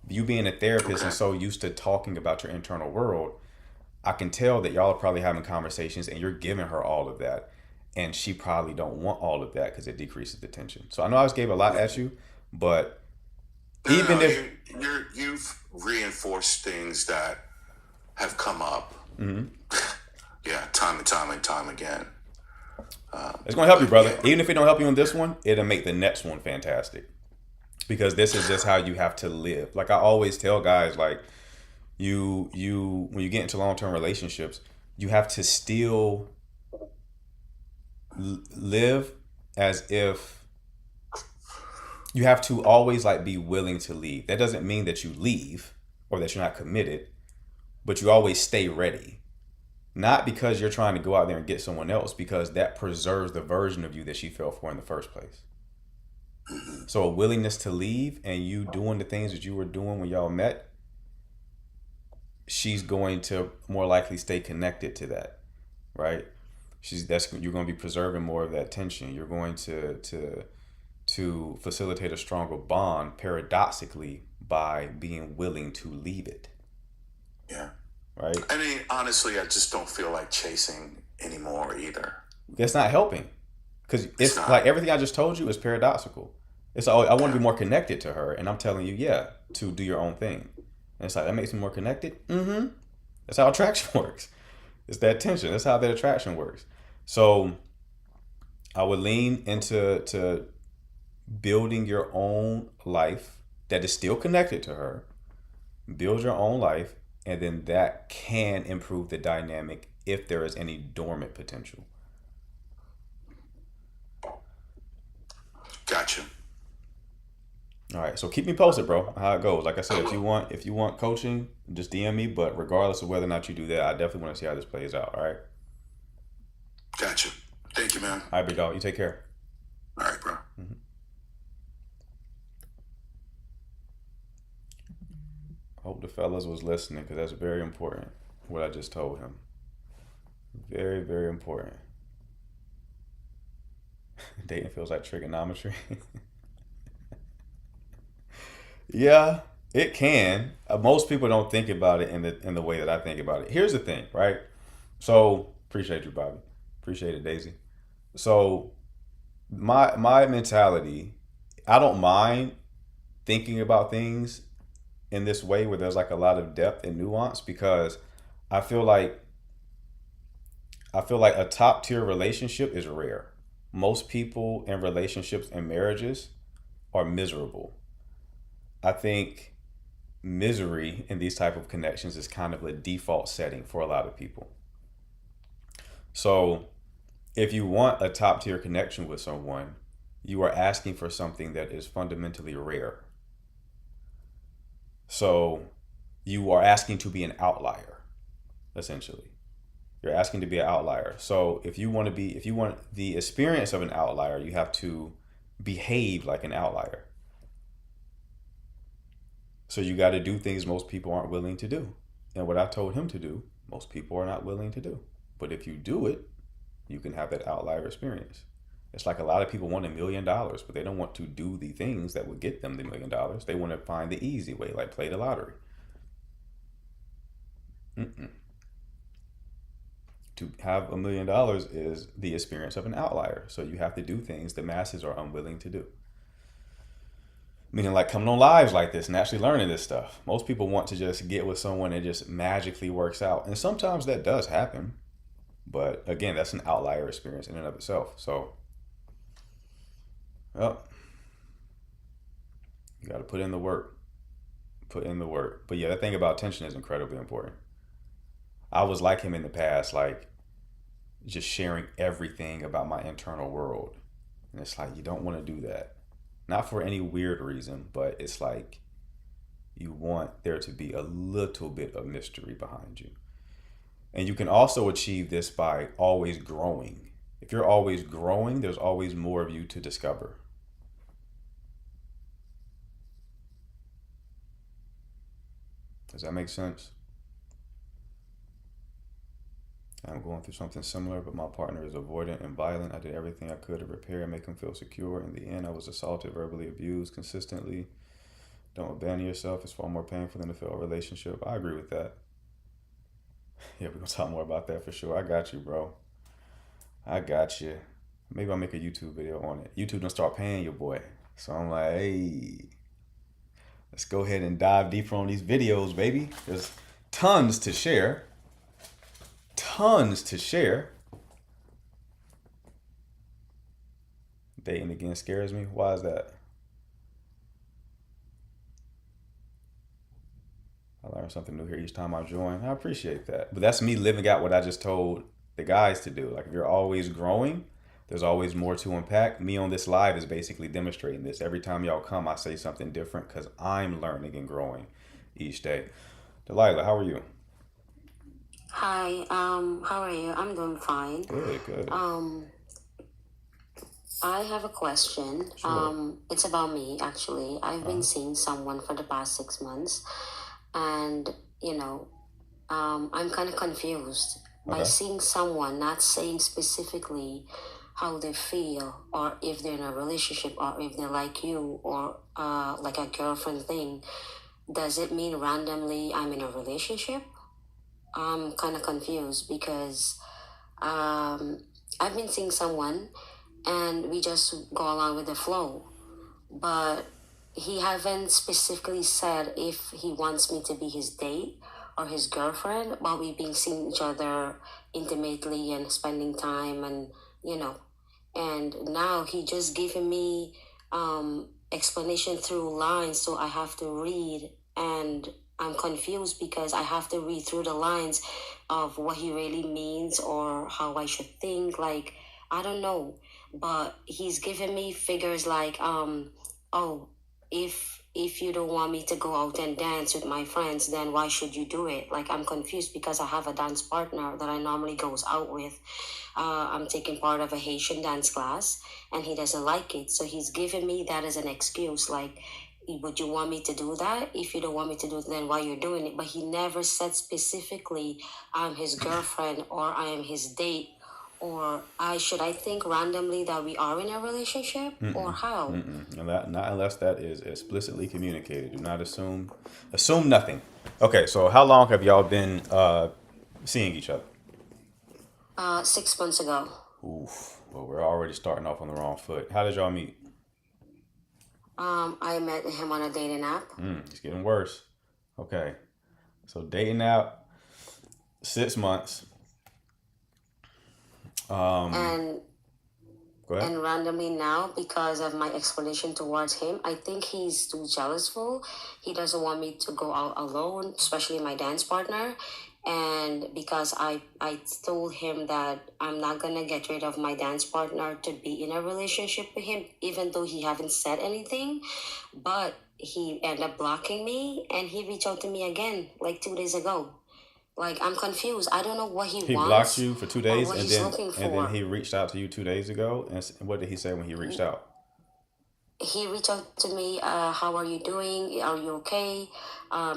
You being a therapist and so used to talking about your internal world, I can tell that y'all are probably having conversations and you're giving her all of that. And she probably don't want all of that because it decreases the tension. So I know I just gave a lot at you, but even if you've reinforced things that have come up, yeah, time and time again. It's gonna help you, brother. Even if it don't help you in this one, it'll make the next one fantastic. Because this is just how you have to live. Like I always tell guys, like you when you get into long-term relationships, you have to still live as if you have to always like be willing to leave. That doesn't mean that you leave or that you're not committed, but you always stay ready. Not because you're trying to go out there and get someone else, because that preserves the version of you that she fell for in the first place. So a willingness to leave and you doing the things that you were doing when y'all met, she's going to more likely stay connected to that, right? You're going to be preserving more of that tension. You're going to facilitate a stronger bond paradoxically by being willing to leave it. Yeah. Right. I mean, honestly, I just don't feel like chasing anymore either. It's not helping. Because it's like everything I just told you is paradoxical. It's I want to be more connected to her, and I'm telling you, to do your own thing. And it's like, that makes me more connected? Mm-hmm. That's how attraction works. It's that tension. That's how that attraction works. So I would lean into building your own life that is still connected to her. Build your own life, and then that can improve the dynamic if there is any dormant potential. Gotcha. All right, so keep me posted, bro, how it goes. Like I said, if you want coaching, just DM me. But regardless of whether or not you do that, I definitely want to see how this plays out. All right. Gotcha. Thank you, man. All right, big dog. You take care. All right, bro. Mm-hmm. I hope the fellas was listening, because that's very important. What I just told him. Very, very important. Dating feels like trigonometry. Yeah, it can. Most people don't think about it in the way that I think about it. Here's the thing, right? So appreciate you, Bobby. Appreciate it, Daisy. So my mentality, I don't mind thinking about things in this way where there's like a lot of depth and nuance, because I feel like a top tier relationship is rare. Most people in relationships and marriages are miserable. I think misery in these type of connections is kind of a default setting for a lot of people. So if you want a top tier connection with someone, you are asking for something that is fundamentally rare. So you are asking to be an outlier, essentially. You're asking to be an outlier. So if you want the experience of an outlier, you have to behave like an outlier. So you got to do things most people aren't willing to do. And what I told him to do, most people are not willing to do. But if you do it, you can have that outlier experience. It's like a lot of people want $1 million, but they don't want to do the things that would get them the $1 million. They want to find the easy way, like play the lottery. To have $1 million is the experience of an outlier. So you have to do things the masses are unwilling to do. Meaning like coming on lives like this and actually learning this stuff. Most people want to just get with someone and it just magically works out. And sometimes that does happen. But again, that's an outlier experience in and of itself. So, well, you got to put in the work. Put in the work. But yeah, the thing about tension is incredibly important. I was like him in the past, like just sharing everything about my internal world. And it's like, you don't want to do that. Not for any weird reason, but it's like you want there to be a little bit of mystery behind you. And you can also achieve this by always growing. If you're always growing, there's always more of you to discover. Does that make sense? I'm going through something similar, but my partner is avoidant and violent. I did everything I could to repair and make him feel secure. In the end, I was assaulted, verbally abused consistently. Don't abandon yourself. It's far more painful than a failed relationship. I agree with that. Yeah, we're going to talk more about that for sure. I got you, bro. I got you. Maybe I'll make a YouTube video on it. YouTube don't start paying your boy. So I'm like, hey, let's go ahead and dive deeper on these videos, baby. There's tons to share. Tons to share. Dating again scares me. Why is that? I learn something new here each time I join. I appreciate that. But that's me living out what I just told the guys to do. Like, if you're always growing, there's always more to unpack. Me on this live is basically demonstrating this. Every time y'all come, I say something different because I'm learning and growing each day. Delilah, how are you? Hi, how are you? I'm doing fine. Good. I have a question. Sure. It's about me, actually. I've been seeing someone for the past 6 months, and, I'm kind of confused by Okay. seeing someone not saying specifically how they feel, or if they're in a relationship, or if they're like you, or like a girlfriend thing. Does it mean randomly I'm in a relationship? I'm kind of confused because I've been seeing someone and we just go along with the flow, but he haven't specifically said if he wants me to be his date or his girlfriend, while we've been seeing each other intimately and spending time, and you know and now he just giving me explanation through lines, so I have to read, and I'm confused because I have to read through the lines of what he really means or how I should think. Like, I don't know, but he's giving me figures like, oh, if you don't want me to go out and dance with my friends, then why should you do it? Like, I'm confused because I have a dance partner that I normally goes out with. I'm taking part of a Haitian dance class, and he doesn't like it, so he's giving me that as an excuse. Like, would you want me to do that? If you don't want me to do it, then why you're doing it? But he never said specifically I'm his girlfriend or I am his date, or I think randomly that we are in a relationship, or how? And that, not unless that is explicitly communicated. Do not assume nothing. Okay, so how long have y'all been seeing each other? 6 months ago. Oof. Well, we're already starting off on the wrong foot. How did y'all meet? I met him on a dating app. It's getting worse. Okay, so dating app, 6 months. And Go ahead. and randomly now, because of my explanation towards him, I think he's too jealousful. He doesn't want me to go out alone, especially my dance partner. And because I told him that I'm not gonna get rid of my dance partner to be in a relationship with him, even though he haven't said anything, but he ended up blocking me, and he reached out to me again like 2 days ago. Like, I'm confused. I don't know what he He blocked wants you for 2 or days, what and he's then looking and then for. he reached out to you 2 days ago. And what did he say when he reached out? He reached out to me, how are you doing? Are you okay?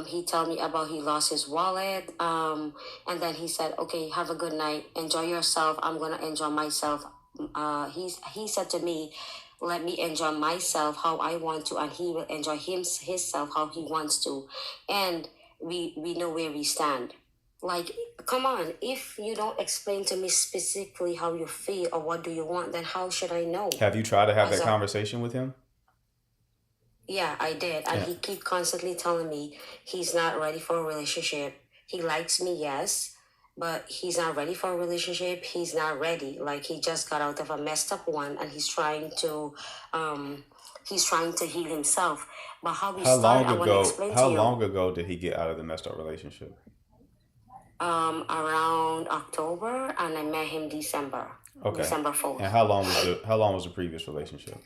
He told me about he lost his wallet. And then he said, okay, have a good night. Enjoy yourself. I'm going to enjoy myself. He said to me, let me enjoy myself how I want to, and he will enjoy himself how he wants to. And we know where we stand. Like, come on, if you don't explain to me specifically how you feel or what do you want, then how should I know? Have you tried to have As that a conversation with him? Yeah, I did. And Yeah. he keep constantly telling me he's not ready for a relationship. He likes me, yes, but he's not ready for a relationship. He's not ready. Like, he just got out of a messed up one, and he's trying to heal himself. But how we started, I want to explain to How you. long ago did he get out of the messed up relationship? Around October, and I met him December. Okay. December 4th. And how long was the previous relationship?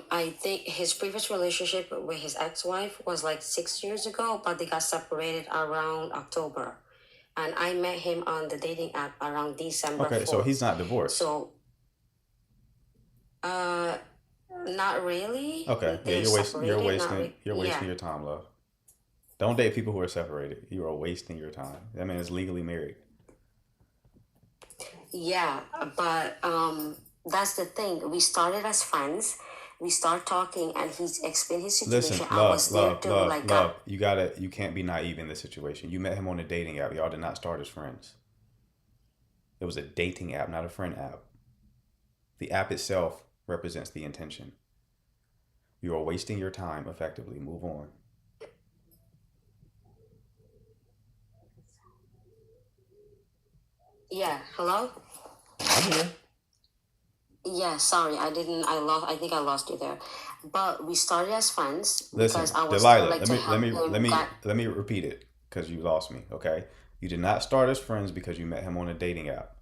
I think his previous relationship with his ex-wife was like 6 years ago, but they got separated around October. And I met him on the dating app around December Okay, 4th. so he's not divorced. So, not really. Okay, yeah, They're you're separated, not wasting yeah. your time, love. Don't date people who are separated. You are wasting your time. That man is legally married. Yeah, but that's the thing. We started as friends. We start talking, and he's explained his Listen, situation. I was there to like, love. You can't be naive in this situation. You met him on a dating app. Y'all did not start as friends. It was a dating app, not a friend app. The app itself represents the intention. You are wasting your time effectively. Move on. yeah. Hello. I'm here. Yeah, sorry, I think I lost you there. But we started as friends Listen, because I was there Delilah, like to help him get. let me repeat it because you lost me, okay? You did not start as friends because you met him on a dating app.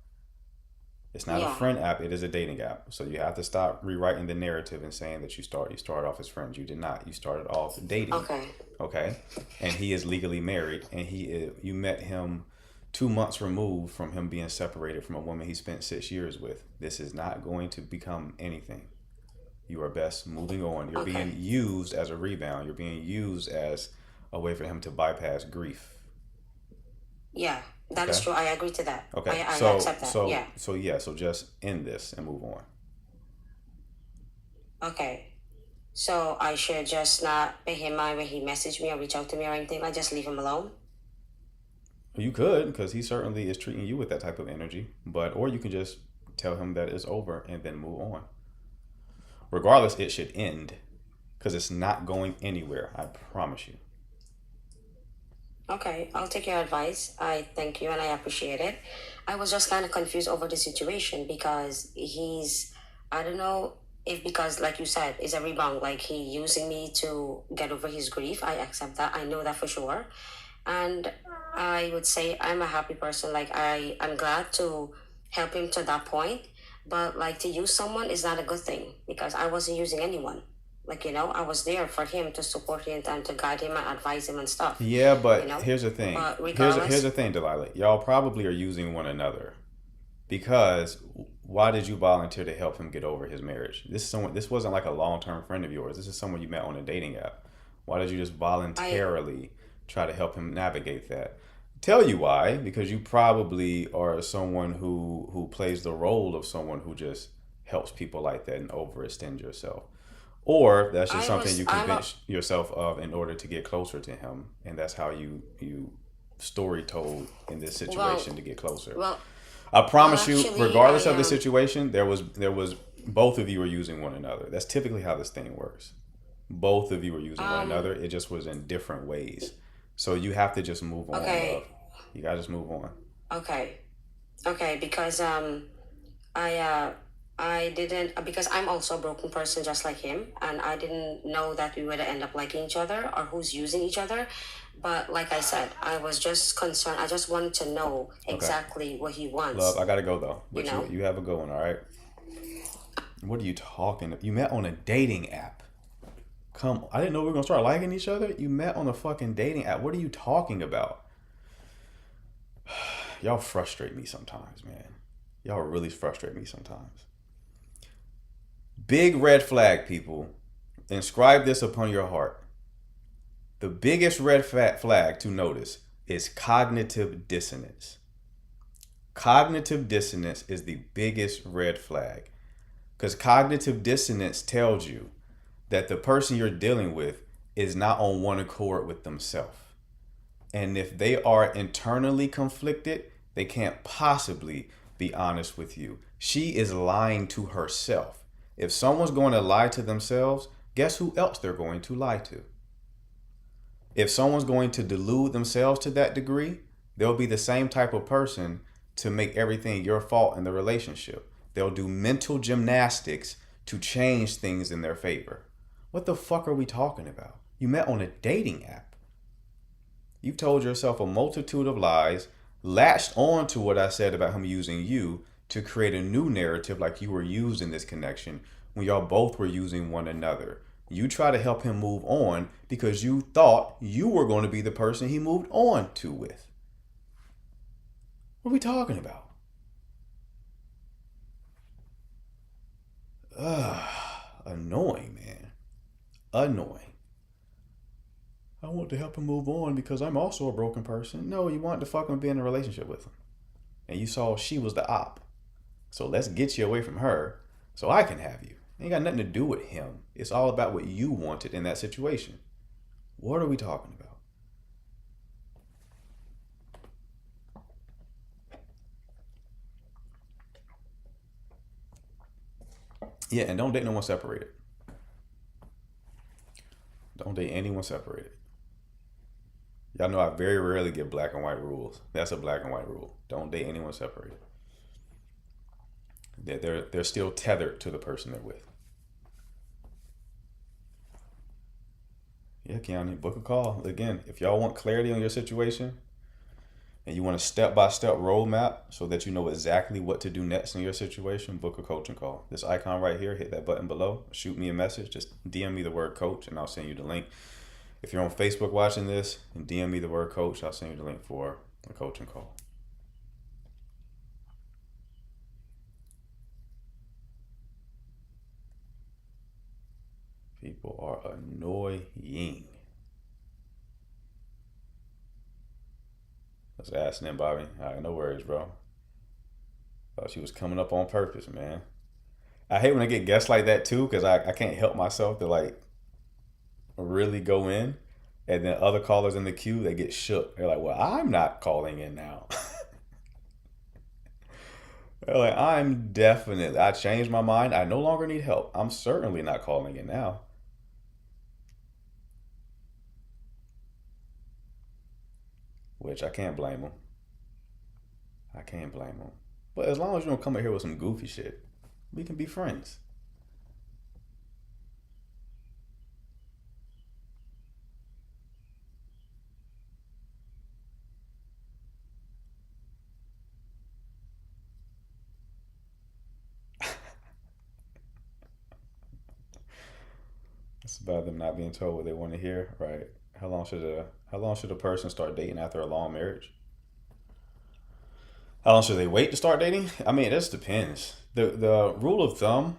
It's not a Yeah. friend app, it is a dating app. So you have to stop rewriting the narrative and saying that you started off as friends. You did not. You started off dating. Okay. Okay? And he is legally married and you met him 2 months removed from him being separated from a woman he spent 6 years with. This is not going to become anything. You are best moving on. You're Okay. being used as a rebound. You're being used as a way for him to bypass grief. Yeah, that is Okay? true. I agree to that. Okay. I So accept that. Yeah. so just end this and move on. Okay. So I should just not pay him mind when he messaged me or reach out to me or anything. I just leave him alone. You could, because he certainly is treating you with that type of energy. Or you can just tell him that it's over and then move on. Regardless, it should end because it's not going anywhere. I promise you. Okay, I'll take your advice. I thank you and I appreciate it. I was just kind of confused over the situation because I don't know if because, like you said, it's a rebound, like he using me to get over his grief. I accept that. I know that for sure. And I would say I'm a happy person. Like I'm glad to help him to that point. But like to use someone is not a good thing because I wasn't using anyone. Like, I was there for him to support him and to guide him and advise him and stuff. Yeah, but You know? here's the thing. But Here's regardless, the thing, Delilah. Y'all probably are using one another because why did you volunteer to help him get over his marriage? This wasn't like a long-term friend of yours. This is someone you met on a dating app. Why did you just voluntarily try to help him navigate that? Tell you why, because you probably are someone who plays the role of someone who just helps people like that and overextend yourself. Or that's just something you convince yourself of in order to get closer to him, and that's how you story told in this situation to get closer. well, I promise you, actually, regardless I of the situation, there was both of you were using one another. That's typically how this thing works. Both of you were using one another. It just was in different ways. So you have to just move on, Okay. love. You gotta just move on. okay, because I didn't because I'm also a broken person just like him, and I didn't know that we would end up liking each other or who's using each other. But like I said, I was just concerned. I just wanted to know exactly what he wants. Love, I gotta go though. But You know? you have a good one, all right? What are you talking? You met on a dating app. Come, I didn't know we were gonna start liking each other. You met on a fucking dating app. What are you talking about? Y'all frustrate me sometimes, man. Y'all really frustrate me sometimes. Big red flag, people. Inscribe this upon your heart. The biggest red flag to notice is cognitive dissonance. Cognitive dissonance is the biggest red flag because cognitive dissonance tells you that the person you're dealing with is not on one accord with themselves. And if they are internally conflicted, they can't possibly be honest with you. She is lying to herself. If someone's going to lie to themselves, guess who else they're going to lie to? If someone's going to delude themselves to that degree, they'll be the same type of person to make everything your fault in the relationship. They'll do mental gymnastics to change things in their favor. What the fuck are we talking about? You met on a dating app. You've told yourself a multitude of lies, latched on to what I said about him using you to create a new narrative like you were used in this connection when y'all both were using one another. You try to help him move on because you thought you were going to be the person he moved on to with. What are we talking about? Annoying, man. Annoying. I want to help him move on because I'm also a broken person. No, you wanted to fucking be in a relationship with him. And you saw she was the op. So let's get you away from her so I can have you. Ain't got nothing to do with him. It's all about what you wanted in that situation. What are we talking about? Yeah, and don't date no one separated. Don't date anyone separated. Y'all know I very rarely give black and white rules. That's a black and white rule. Don't date anyone separated. They're still tethered to the person they're with. Yeah, Keanu, book a call. Again, if y'all want clarity on your situation and you want a step-by-step roadmap so that you know exactly what to do next in your situation, book a coaching call. This icon right here, hit that button below, shoot me a message, just DM me the word coach and I'll send you the link. If you're on Facebook watching this, DM me the word coach, I'll send you the link for a coaching call. People are annoying. Let's ask them, Bobby. All right, no worries, bro. Thought she was coming up on purpose, man. I hate when I get guests like that too, because I can't help myself to like really go in, and then other callers in the queue, they get shook. They're like, well, I'm not calling in now. They're like, I changed my mind. I no longer need help. I'm certainly not calling in now. Which I can't blame them. I can't blame them. But as long as you don't come in here with some goofy shit, we can be friends. It's about them not being told what they want to hear, right? How long should a person start dating after a long marriage? How long should they wait to start dating? I mean, it just depends. The rule of thumb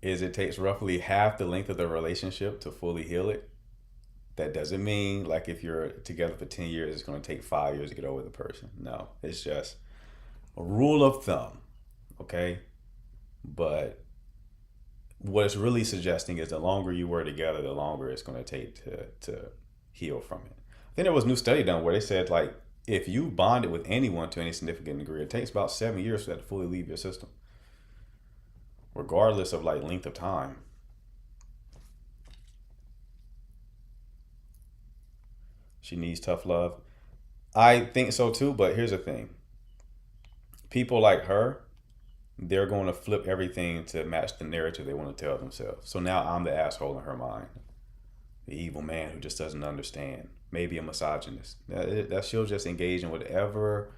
is it takes roughly half the length of the relationship to fully heal it. That doesn't mean like if you're together for 10 years, it's going to take 5 years to get over the person. No, it's just a rule of thumb, okay? But what it's really suggesting is the longer you were together, the longer it's going to take to heal from it. I think there was a new study done where they said like if you bonded with anyone to any significant degree, it takes about 7 years for that to fully leave your system, regardless of like length of time. She needs tough love. I think so too, but here's the thing. People like her, they're going to flip everything to match the narrative they want to tell themselves. So now I'm the asshole in her mind. The evil man who just doesn't understand. Maybe a misogynist. That she'll just engage in whatever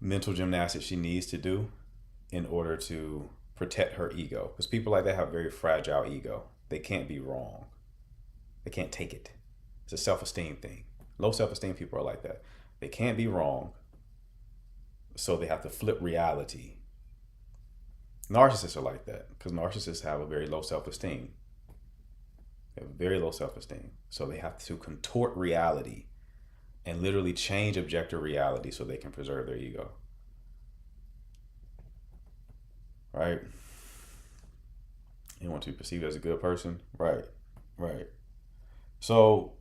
mental gymnastics she needs to do in order to protect her ego. Because people like that have a very fragile ego. They can't be wrong. They can't take it. It's a self-esteem thing. Low self-esteem people are like that. They can't be wrong. So they have to flip reality. Narcissists are like that because narcissists have a very low self-esteem. They have very low self-esteem. So they have to contort reality and literally change objective reality so they can preserve their ego. Right? You want to be perceived as a good person? Right. So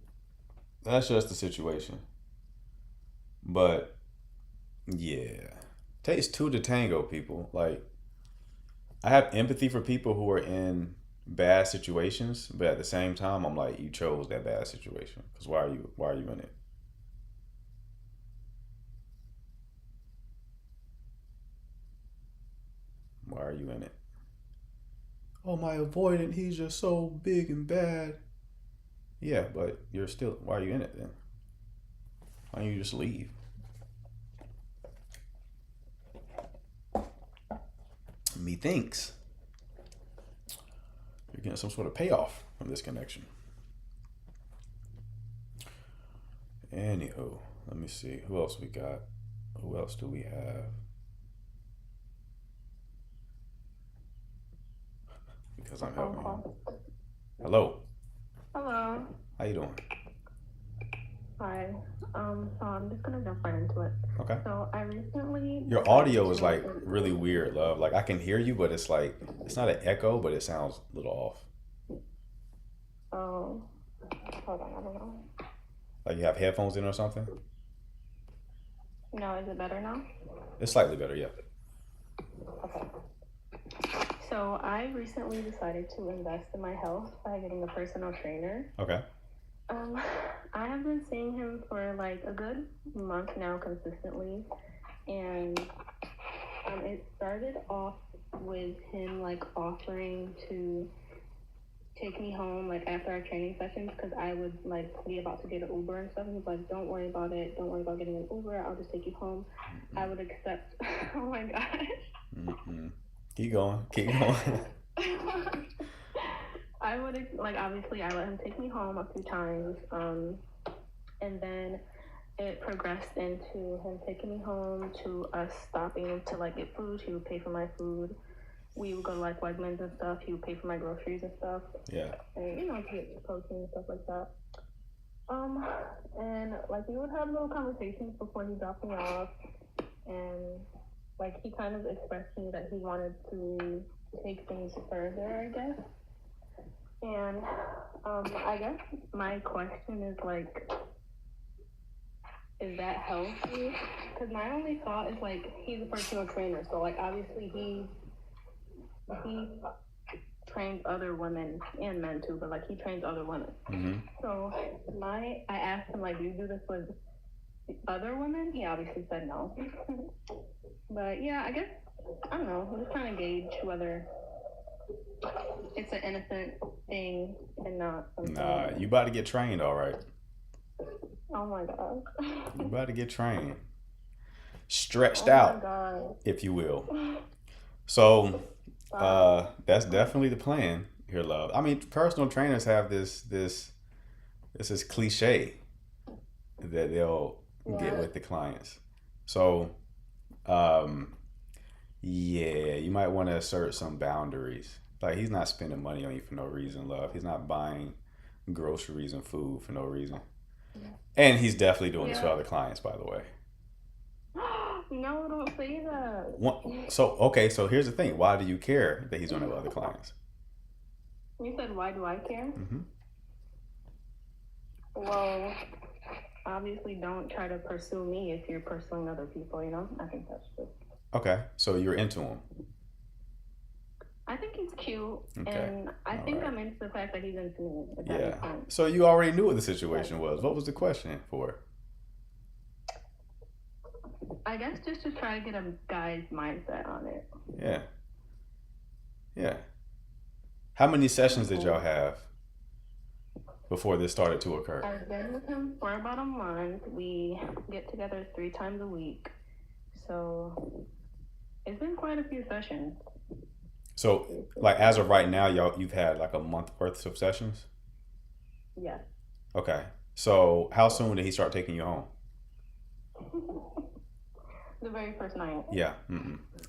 that's just the situation. But yeah, takes two to tango, people. Like, I have empathy for people who are in bad situations, but at the same time, I'm like, you chose that bad situation. Because why are you in it? Why are you in it? Oh, my avoidant, he's just so big and bad. Yeah, but why are you in it then? Why don't you just leave? Methinks you're getting some sort of payoff from this connection. Anywho, let me see. Who else we got? Who else do we have? Because I'm helping him. Hello. How you doing? Hi. So I'm just gonna jump right into it. Okay. So I recently Your audio is like really weird, love. Like I can hear you, but it's like it's not an echo, but it sounds a little off. Oh, hold on, I don't know. Like you have headphones in or something? No, is it better now? It's slightly better, yeah. Okay. So I recently decided to invest in my health by getting a personal trainer. Okay. I have been seeing him for like a good month now consistently, and it started off with him like offering to take me home like after our training sessions because I would like be about to get an Uber and stuff. And he's like, "Don't worry about it. Don't worry about getting an Uber. I'll just take you home." I would accept. Oh my gosh. Mm-hmm. Keep going. Keep going. I would like obviously I let him take me home a few times, and then it progressed into him taking me home to us stopping to like get food. He would pay for my food. We would go to like Wegmans and stuff. He would pay for my groceries and stuff. Yeah. And to get protein and stuff like that. And like we would have little conversations before he dropped me off, and like he kind of expressed to me that he wanted to take things further, I guess. And I guess my question is like, is that healthy? Because my only thought is like he's a personal trainer, so like obviously he trains other women and men too, but like he trains other women. Mm-hmm. So I asked him like, do you do this with other women? He obviously said no. But yeah, I guess I don't know. I'm just trying to gauge whether it's an innocent thing and not something. Nah, you about to get trained, all right. Oh my god. You about to get trained. Stretched Oh my out, god. if you will. So, that's definitely the plan here, love. I mean, personal trainers have this is cliche that they'll get with the clients. So, yeah, you might want to assert some boundaries. Like he's not spending money on you for no reason, love. He's not buying groceries and food for no reason. And he's definitely doing this for other clients, by the way. No, don't say that. So here's the thing. Why do you care that he's doing it with other clients? You said, why do I care? Mm-hmm. Well, obviously don't try to pursue me if you're pursuing other people, you know? I think that's true. Okay, so you're into him. I think he's cute, Okay. and I think I'm into the fact that he's into me. If that makes Yeah. sense. So you already knew what the situation was. What was the question for? I guess just to try to get a guy's mindset on it. Yeah. Yeah. How many sessions did y'all have before this started to occur? I've been with him for about a month. We get together 3 times a week. So it's been quite a few sessions. So, like as of right now, you've had like a month worth of sessions? Yeah. Okay. So, how soon did he start taking you home? The very first night. Yeah.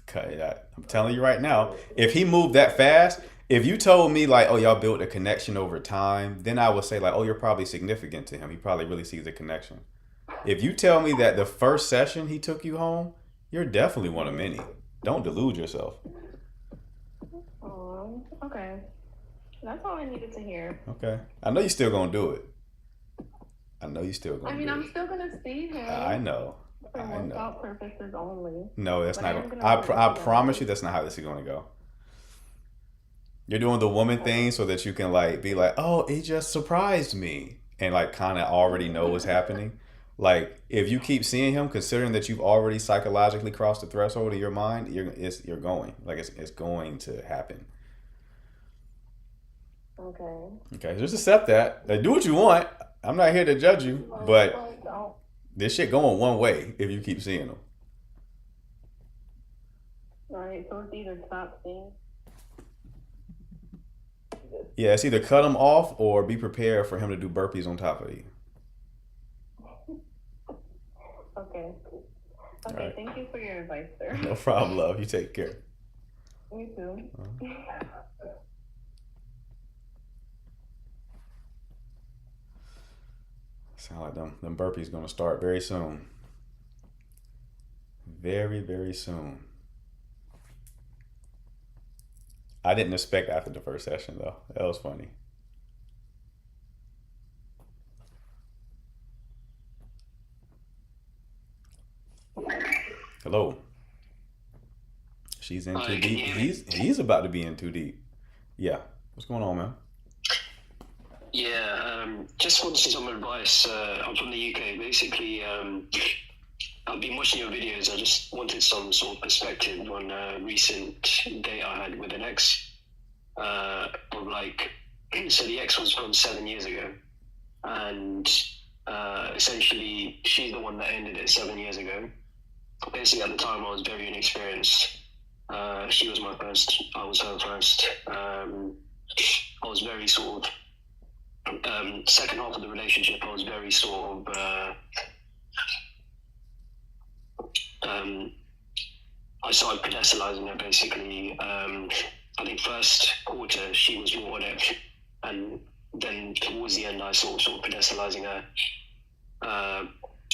Okay. I'm telling you right now, if he moved that fast, if you told me like, oh, y'all built a connection over time, then I would say like, oh, you're probably significant to him. He probably really sees a connection. If you tell me that the first session he took you home, you're definitely one of many. Don't delude yourself. Oh, okay. That's all I needed to hear. Okay. I know you're still gonna do it. I'm still gonna see him. I know. For workout purposes only. No, that's But not. I promise you, that's not how this is gonna go. You're doing the woman thing so that you can like be like, oh, it just surprised me, and like kind of already know what's happening. Like if you keep seeing him, considering that you've already psychologically crossed the threshold in your mind, you're going like it's going to happen. Okay, just accept that. Like, do what you want. I'm not here to judge you, but this shit going one way if you keep seeing him. Alright, so it's either stop seeing. Yeah, it's either cut him off or be prepared for him to do burpees on top of you. Okay. Okay, Right. Thank you for your advice, sir. No problem, love. You take care. You too. Sound like them burpees gonna start very soon. Very, very soon. I didn't expect after the first session though. That was funny. Hello. She's in too deep. He's about to be in too deep. Yeah. What's going on, man? Yeah, just wanted some advice. I'm from the UK. Basically, I've been watching your videos. I just wanted some sort of perspective on a recent date I had with an ex. Of like, so the ex was from 7 years ago, and essentially she's the one that ended it 7 years ago. Basically, at the time, I was very inexperienced. She was my first. I was her first. I was very sort of. Second half of the relationship, I was very sort of. I started pedestalizing her basically. I think first quarter she was raw at it, and then towards the end I sort of pedestalizing her.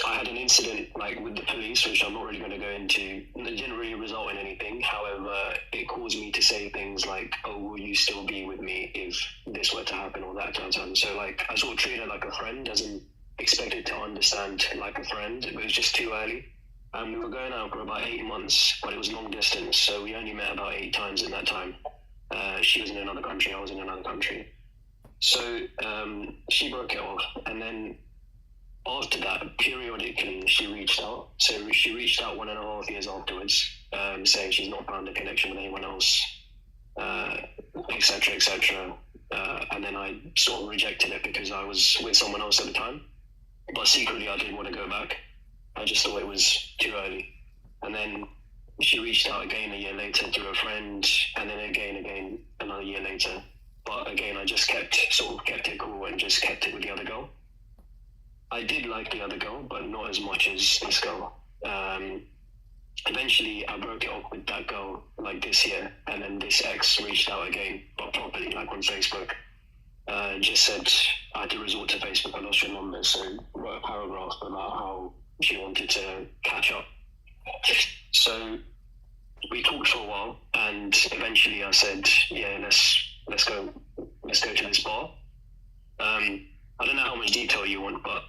I had an incident like with the police, which I'm not really going to go into. It didn't really result in anything. However, it caused me to say things like, "Oh, will you still be with me if this were to happen?" or that kind of time. So like I sort of treated her like a friend, as in expected to understand like a friend. It was just too early. We were going out for about 8 months, but it was long distance, so we only met about 8 times in that time. She was in another country, I was in another country. So she broke it off, and then after that, periodically, she reached out. So she reached out 1.5 years afterwards, saying she's not found a connection with anyone else, etc., etc. And then I sort of rejected it because I was with someone else at the time. But secretly, I did want to go back. I just thought it was too early. And then she reached out again a year later through a friend, and then again another year later. But again, I just kept it cool and just kept it with the other girl. I did like the other girl, but not as much as this girl. Eventually, I broke it off with that girl like this year, and then this ex reached out again, but properly, like on Facebook. Just said I had to resort to Facebook. I lost your number, so wrote a paragraph about how she wanted to catch up. So we talked for a while, and eventually I said, "Yeah, let's go to this bar." I don't know how much detail you want, but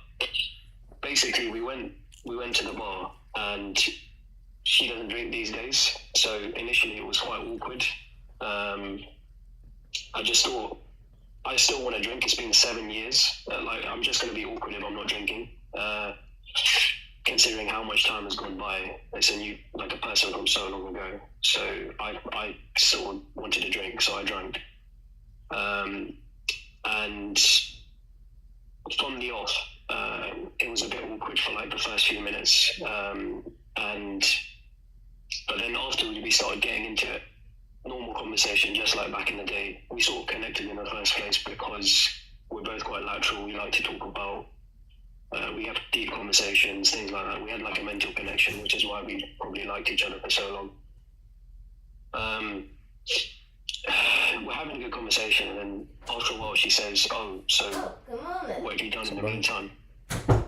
basically we went to the bar, and she doesn't drink these days, so initially it was quite awkward. I just thought I still want to drink. It's been 7 years. Like I'm just going to be awkward if I'm not drinking. Considering how much time has gone by, it's like a person from so long ago. So I sort of wanted to drink, so I drank. And from the off, it was a bit awkward for like the first few minutes. But then afterwards we started getting into it. Normal conversation, just like back in the day. We sort of connected in the first place because we're both quite lateral. We like to talk about, we have deep conversations, things like that. We had like a mental connection, which is why we probably liked each other for so long. We're having a good conversation, and then after a while she says, "Oh, so what have you done in the meantime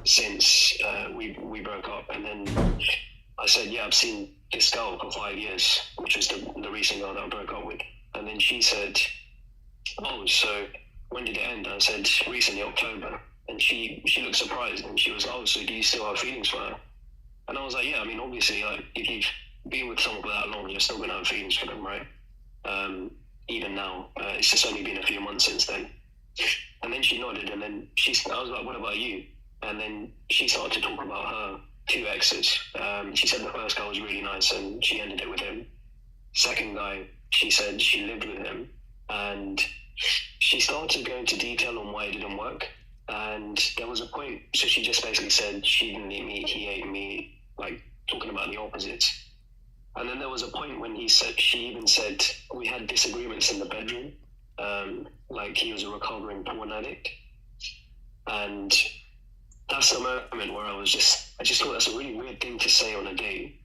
since we broke up?" And then I said, "Yeah, I've seen this girl for 5 years," which is the recent girl that I broke up with. And then she said, "Oh, so when did it end?" I said, "Recently, October." And she looked surprised, and she was, "Oh, so do you still have feelings for her?" And I was like, "Yeah, I mean, obviously, like, if you've been with someone for that long, you're still going to have feelings for them, right? Even now, it's just only been a few months since then." And then she nodded, and then I was like, "What about you?" And then she started to talk about her 2 exes. She said the first guy was really nice, and she ended it with him. Second guy, she said she lived with him, and she started to go into detail on why it didn't work. And there was a point, so she just basically said she didn't eat me, he ate me, like talking about the opposites. And then there was a point when she even said we had disagreements in the bedroom, like he was a recovering porn addict. And that's the moment where I just thought that's a really weird thing to say on a date.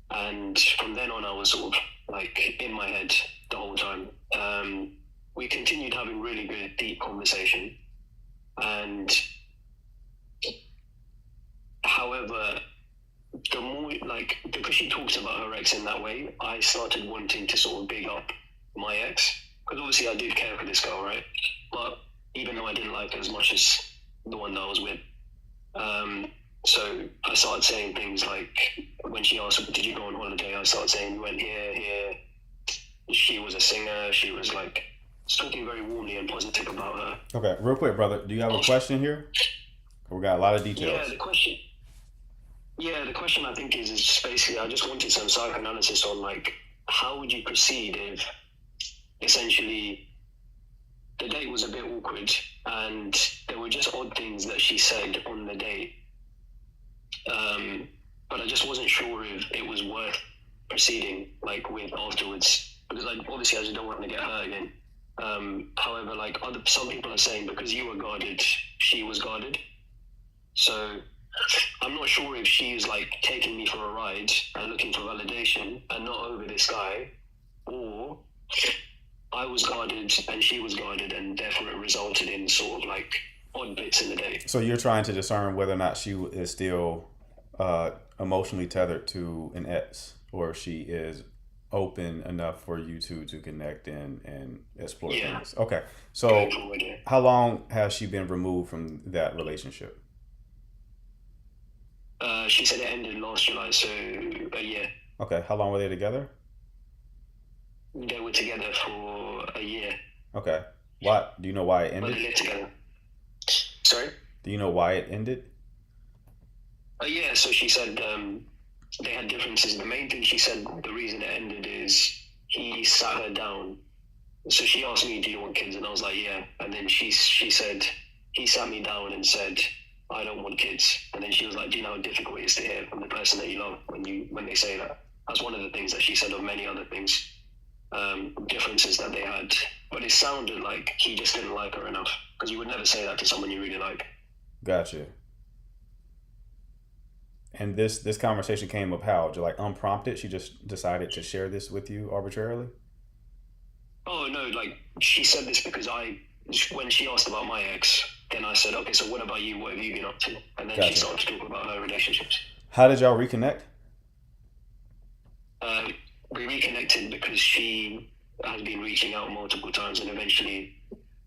And from then on, I was sort of like in my head the whole time. We continued having really good, deep conversation. And However, the more, like, because she talks about her ex in that way, I started wanting to sort of big up my ex. Because obviously I did care for this girl, right? But even though I didn't like her as much as the one that I was with. So I started saying things like, when she asked, did you go on holiday? I started saying, we went here. She was a singer. She was like, talking very warmly and positive about her. Okay, real quick, brother. Do you have a question here? We got a lot of details. Yeah, the question I think is just basically, I just wanted some psychoanalysis on, like, how would you proceed if essentially the date was a bit awkward and there were just odd things that she said on the date. But I just wasn't sure if it was worth proceeding, like, with afterwards, because obviously I just don't want to get hurt again. However, like, some people are saying because you were guarded, she was guarded. So I'm not sure if she's, like, taking me for a ride and looking for validation and not over this guy, or I was guarded and she was guarded, and therefore it resulted in sort of like odd bits in the day. So you're trying to discern whether or not she is still emotionally tethered to an ex, or she is open enough for you two to connect and explore things. Okay. So how long has she been removed from that relationship? She said it ended last July, so a year. Okay. How long were they together? They were together for a year. Okay. Why? Do you know why it ended? But they lived together. Sorry? Do you know why it ended? Yeah, so she said they had differences. The main thing she said, the reason it ended is he sat her down. So she asked me, do you want kids? And I was like, yeah. And then she said, he sat me down and said, I don't want kids. And then she was like, do you know how difficult it is to hear from the person that you love when they say that? That's one of the things that she said, of many other things, differences that they had. But it sounded like he just didn't like her enough, because you would never say that to someone you really like. Gotcha. And this conversation came up how? Like, unprompted? She just decided to share this with you arbitrarily? Oh, no, like, she said this because when she asked about my ex, then I said, okay, so what about you? What have you been up to? And then she started to talk about her relationships. How did y'all reconnect? We reconnected because she has been reaching out multiple times, and eventually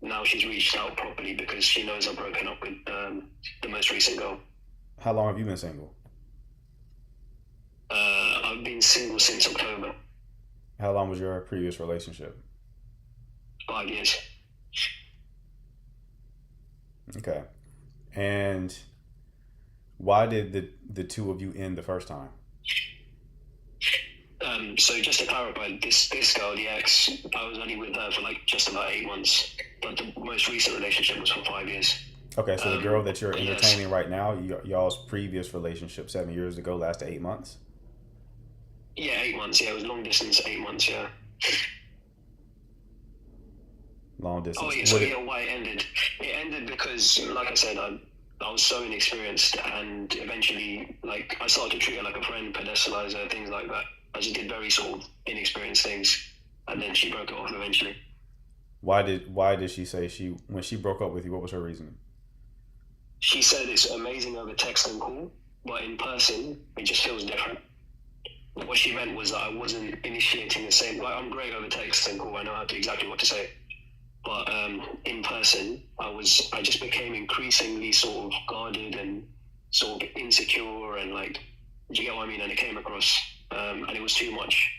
now she's reached out properly because she knows I've broken up with the most recent girl. How long have you been single? I've been single since October. How long was your previous relationship? 5 years. Okay. And why did the two of you end the first time? So just to clarify, this girl, the ex, I was only with her for like just about 8 months, but the most recent relationship was for 5 years. Okay, so the girl that you're entertaining right now, y'all's previous relationship 7 years ago lasted 8 months? Yeah, 8 months. Yeah, it was long distance, 8 months, yeah. Long distance. Oh, yeah, so why it ended? It ended because, like I said, I was so inexperienced, and eventually, like, I started to treat her like a friend, pedestalize her, things like that. I just did very sort of inexperienced things, and then she broke it off eventually. Why did she say when she broke up with you, what was her reason? She said it's amazing over text and call, but in person, it just feels different. What she meant was that I wasn't initiating the same, like, I'm great over text and call, I know exactly what to say. But in person, I just became increasingly sort of guarded and sort of insecure, and like, do you get what I mean? And it came across, and it was too much.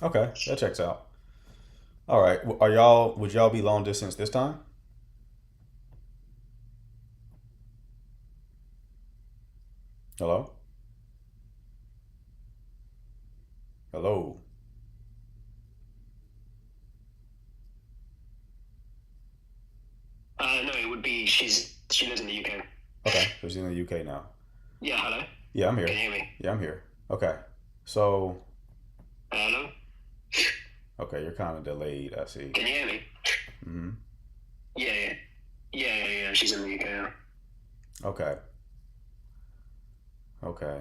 Okay, that checks out. All right, would y'all be long distance this time? Hello? Hello? No, it would be, she lives in the UK. Okay, so she's in the UK now. Yeah, hello? Yeah, I'm here. Can you hear me? Yeah, I'm here. Okay, so... Hello? Okay, you're kind of delayed, I see. Can you hear me? Mm-hmm. Yeah, she's in the UK now. Okay. Okay.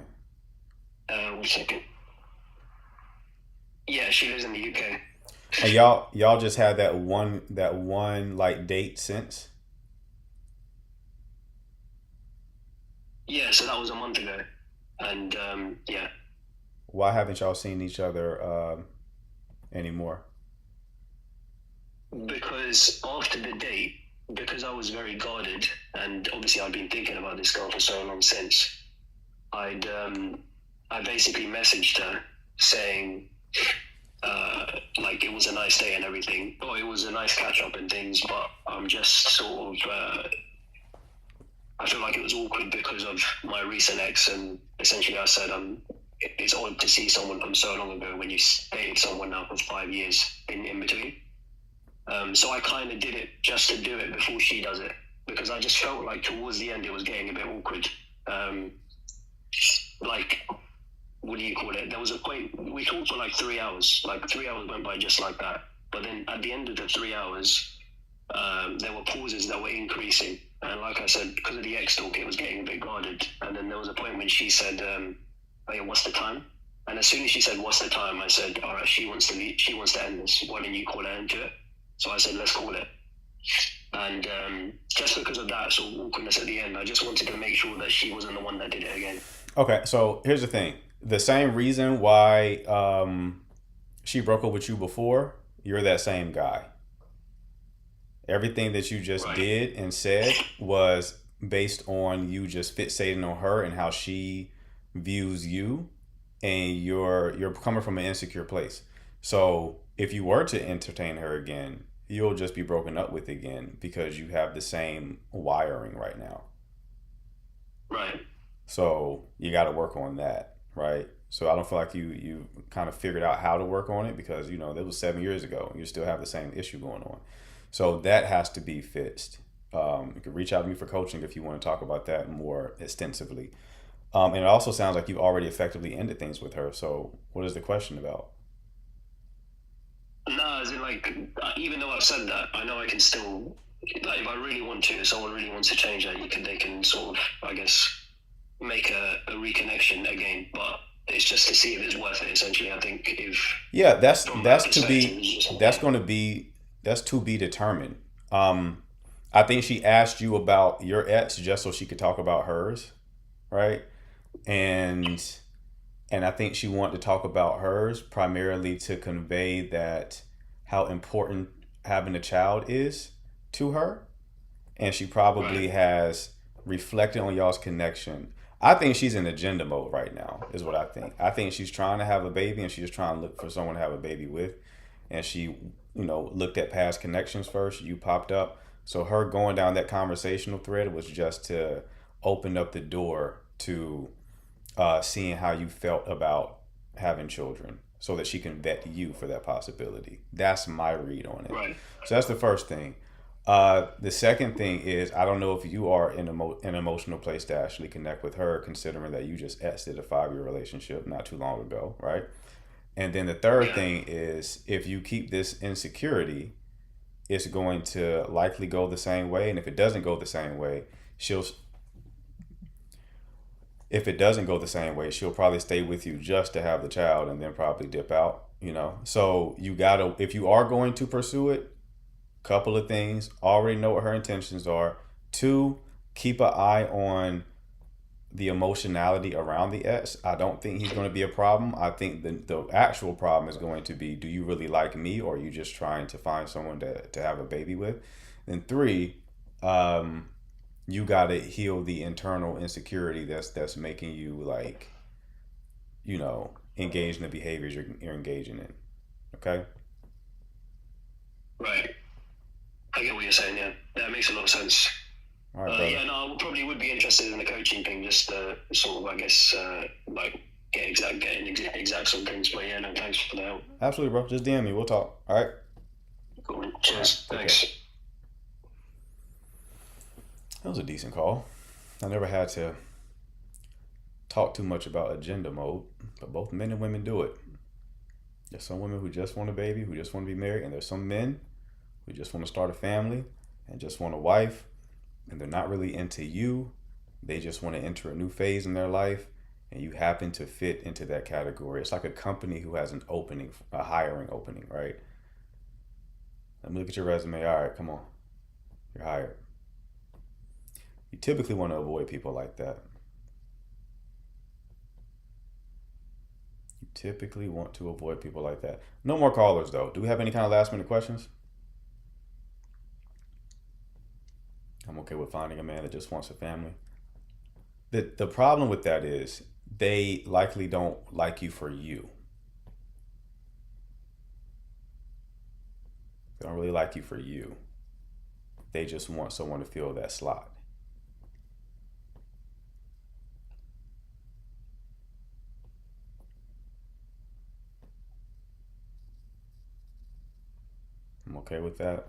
1 second. Yeah, she lives in the UK. And y'all just had that one like date since? Yeah, so that was a month ago, and yeah, Why haven't y'all seen each other anymore? because after the date, because I was very guarded, and obviously I'd been thinking about this girl for so long since, I basically messaged her saying, like, it was a nice day and everything, or it was a nice catch up and things, but I'm just sort of, I feel like it was awkward because of my recent ex, and essentially I said, it's odd to see someone from so long ago when you dated someone now for 5 years in between. So I kind of did it just to do it before she does it, because I just felt like towards the end it was getting a bit awkward. Like, what do you call it? There was a point, we talked for like 3 hours. Like 3 hours went by just like that. But then at the end of the 3 hours, there were pauses that were increasing. And like I said, because of the X talk, it was getting a bit guarded. And then there was a point when she said, "Hey, what's the time?" And as soon as she said, "What's the time?" I said, "All right, she wants to leave. She wants to end this. Why don't you call her into it?" So I said, "Let's call it." And just because of that sort of awkwardness at the end, I just wanted to make sure that she wasn't the one that did it again. Okay, so here's the thing. The same reason why she broke up with you before, you're that same guy. Everything that you just Right. did and said was based on you just fixating on her and how she views you, and you're coming from an insecure place. So if you were to entertain her again, you'll just be broken up with again because you have the same wiring right now. Right. So you got to work on that, right? So I don't feel like you kind of figured out how to work on it, because that was 7 years ago. You still have the same issue going on. So that has to be fixed. You can reach out to me for coaching if you want to talk about that more extensively. And it also sounds like you've already effectively ended things with her. So what is the question about? No, as in, like, even though I've said that, I know I can still, like, if I really want to, if someone really wants to change that, they can sort of, I guess, make a reconnection again. But it's just to see if it's worth it. Essentially, I think if Yeah, that's from that's that to perspective, be it's just that's going to be that's to be determined. I think she asked you about your ex just so she could talk about hers, right? And and I think she wanted to talk about hers primarily to convey that how important having a child is to her, and she probably right, has reflected on y'all's connection. I think she's in agenda mode right now, is what I think. I think she's trying to have a baby, and she's trying to look for someone to have a baby with. And she, looked at past connections first. You popped up. So her going down that conversational thread was just to open up the door to seeing how you felt about having children, so that she can vet you for that possibility. That's my read on it. right. So that's the first thing. The second thing is, I don't know if you are in an emotional place to actually connect with her, considering that you just exited a 5-year relationship not too long ago, right? And then the third Yeah. thing is, if you keep this insecurity, it's going to likely go the same way. And if it doesn't go the same way, she'll she'll probably stay with you just to have the child and then probably dip out. So you gotta, if you are going to pursue it, couple of things: already know what her intentions are. 2, keep an eye on the emotionality around the ex. I don't think he's going to be a problem. I think the actual problem is going to be, do you really like me, or are you just trying to find someone to have a baby with? And 3, you got to heal the internal insecurity that's making you, like, engage in the behaviors you're engaging in. Okay. Right. I get what you're saying. Yeah, that makes a lot of sense. All right, brother. Yeah, no, I probably would be interested in the coaching thing, just to sort of, I guess, like getting exact some things. But yeah, no, thanks for the help. Absolutely, bro. Just DM me. We'll talk. All right. Cool. Cheers. Take Thanks. care. That was a decent call. I never had to talk too much about agenda mode, but both men and women do it. There's some women who just want a baby, who just want to be married, and there's some men who just want to start a family and just want a wife, and they're not really into you. They just want to enter a new phase in their life, and you happen to fit into that category. It's like a company who has an opening, a hiring opening, right? Let me look at your resume. All right, come on. You're hired. You typically want to avoid people like that. Typically want to avoid people like that. No more callers though. Do we have any kind of last minute questions? I'm okay with finding a man that just wants a family. The problem with that is they likely don't like you for you. They don't really like you for you. They just want someone to fill that slot. I'm okay with that.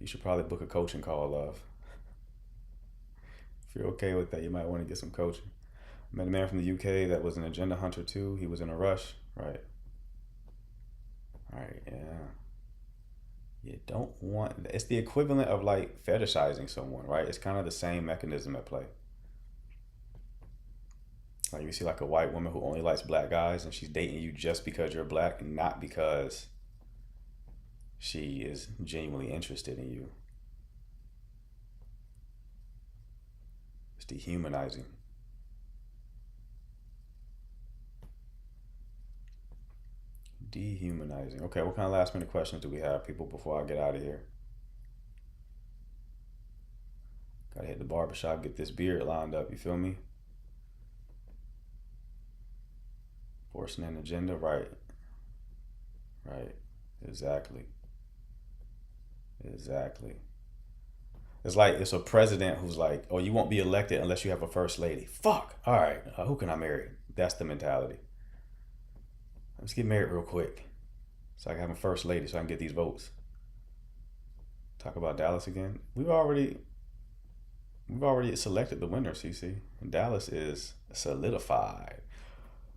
You should probably book a coaching call, love. If you're okay with that, you might want to get some coaching. I met a man from the UK that was an agenda hunter too. He was in a rush, right? Right, yeah. You don't want, it's the equivalent of like fetishizing someone, right? It's kind of the same mechanism at play. Like you see like a white woman who only likes black guys and she's dating you just because you're black and not because she is genuinely interested in you. It's dehumanizing. Dehumanizing. Okay, what kind of last minute questions do we have, people, before I get out of here? Gotta hit the barbershop, get this beard lined up, you feel me? Forcing an agenda, right. Right, exactly. Exactly. It's like it's a president who's like, oh, you won't be elected unless you have a first lady. Fuck. All right, who can I marry? That's the mentality. Let's get married real quick so I can have a first lady so I can get these votes. Talk about Dallas again. We've already selected the winner, CC. And Dallas is solidified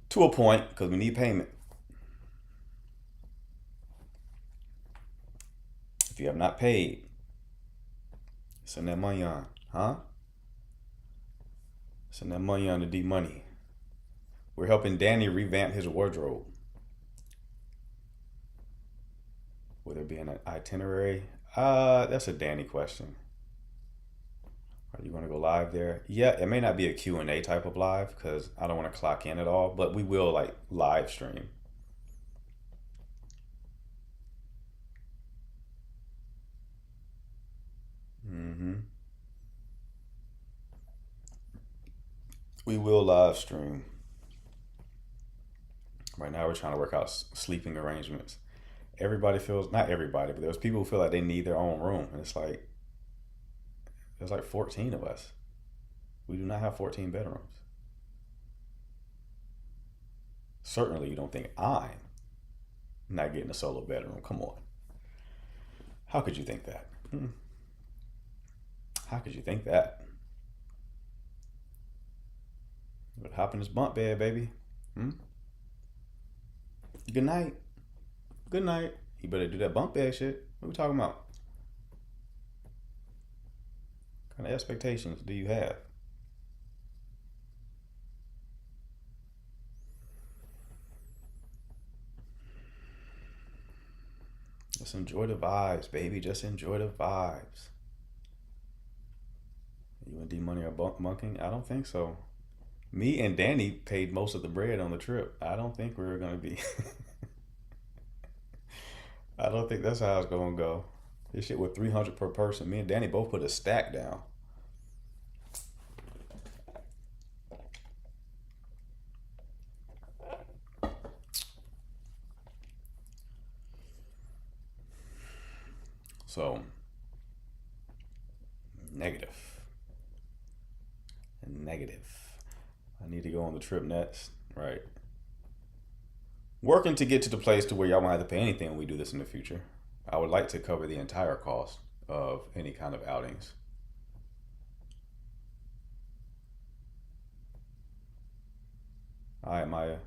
to a point because we need payment. If you have not paid, send that money on, huh? Send that money on to D-Money. We're helping Danny revamp his wardrobe. Will there be an itinerary? That's a Danny question. Are you going to go live there? Yeah, it may not be a Q&A type of live because I don't want to clock in at all, but we will like live stream. We will live stream. Right now we're trying to work out sleeping arrangements. Everybody feels, not everybody, but there's people who feel like they need their own room. And it's like, there's like 14 of us. We do not have 14 bedrooms. Certainly you don't think I'm not getting a solo bedroom. Come on. How could you think that? How could you think that? But hop in this bunk bed, baby. Good night. Good night. You better do that bunk bed shit. What are we talking about? What kind of expectations do you have? Just enjoy the vibes, baby. Just enjoy the vibes. You and D-Money are bunking? I don't think so. Me and Danny paid most of the bread on the trip. I don't think we're going to be... I don't think that's how it's going to go. This shit with $300 per person. Me and Danny both put a stack down. So, negative. I need to go on the trip next, right? Working to get to the place to where y'all won't have to pay anything when we do this in the future. I would like to cover the entire cost of any kind of outings. All right, Maya.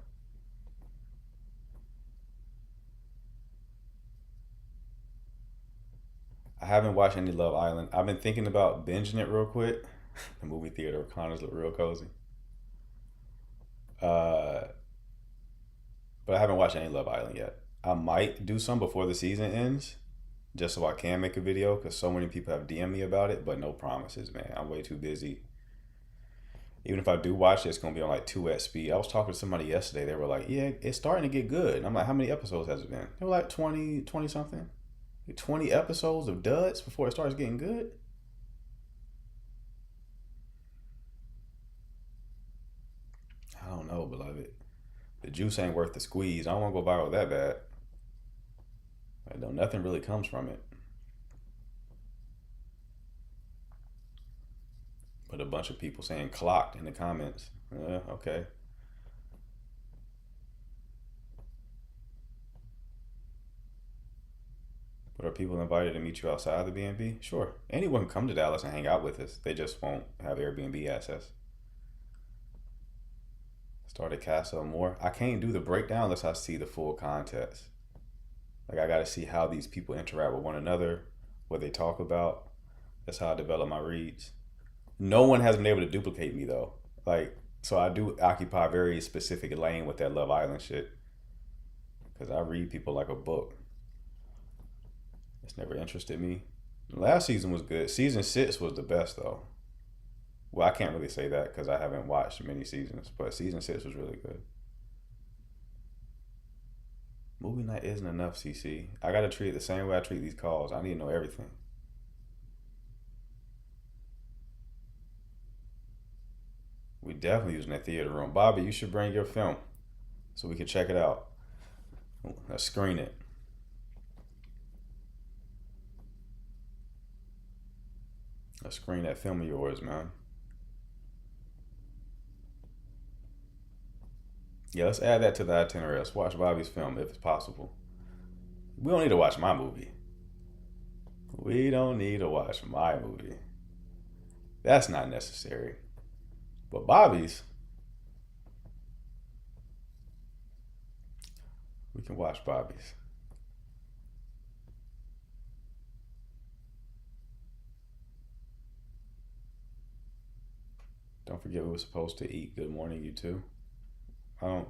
I haven't watched any Love Island. I've been thinking about binging it real quick. The movie theater corners look real cozy. But I haven't watched any Love Island yet. I might do some before the season ends, just so I can make a video, because so many people have DM'd me about it, but no promises, man. I'm way too busy Even if I do watch it, it's gonna be on like 2x speed. I was talking to somebody yesterday. They were like, "Yeah, it's starting to get good." And I'm like, "How many episodes has it been?" They were like 20 something. 20 episodes of duds before it starts getting good. I don't know, beloved. The juice ain't worth the squeeze. I don't want to go viral that bad. I know nothing really comes from it. But a bunch of people saying clocked in the comments. Okay. But are people invited to meet you outside the B&B? Sure. Anyone can come to Dallas and hang out with us. They just won't have Airbnb access. Started Castle more. I can't do the breakdown unless I see the full context. Like, I got to see how these people interact with one another, what they talk about. That's how I develop my reads. No one has been able to duplicate me, though. Like, so I do occupy a very specific lane with that Love Island shit. Because I read people like a book. It's never interested me. Last season was good. Season 6 was the best, though. Well, I can't really say that because I haven't watched many seasons, but season 6 was really good. Movie night isn't enough, CC. I gotta treat it the same way I treat these calls. I need to know everything. We definitely using that theater room. Bobby, you should bring your film so we can check it out. Let's screen it. Let's screen that film of yours, man. Yeah, let's add that to the itinerary. Let's watch Bobby's film if it's possible. We don't need to watch my movie. We don't need to watch my movie. That's not necessary. But Bobby's, we can watch Bobby's. Don't forget we were supposed to eat. Good morning, you too. I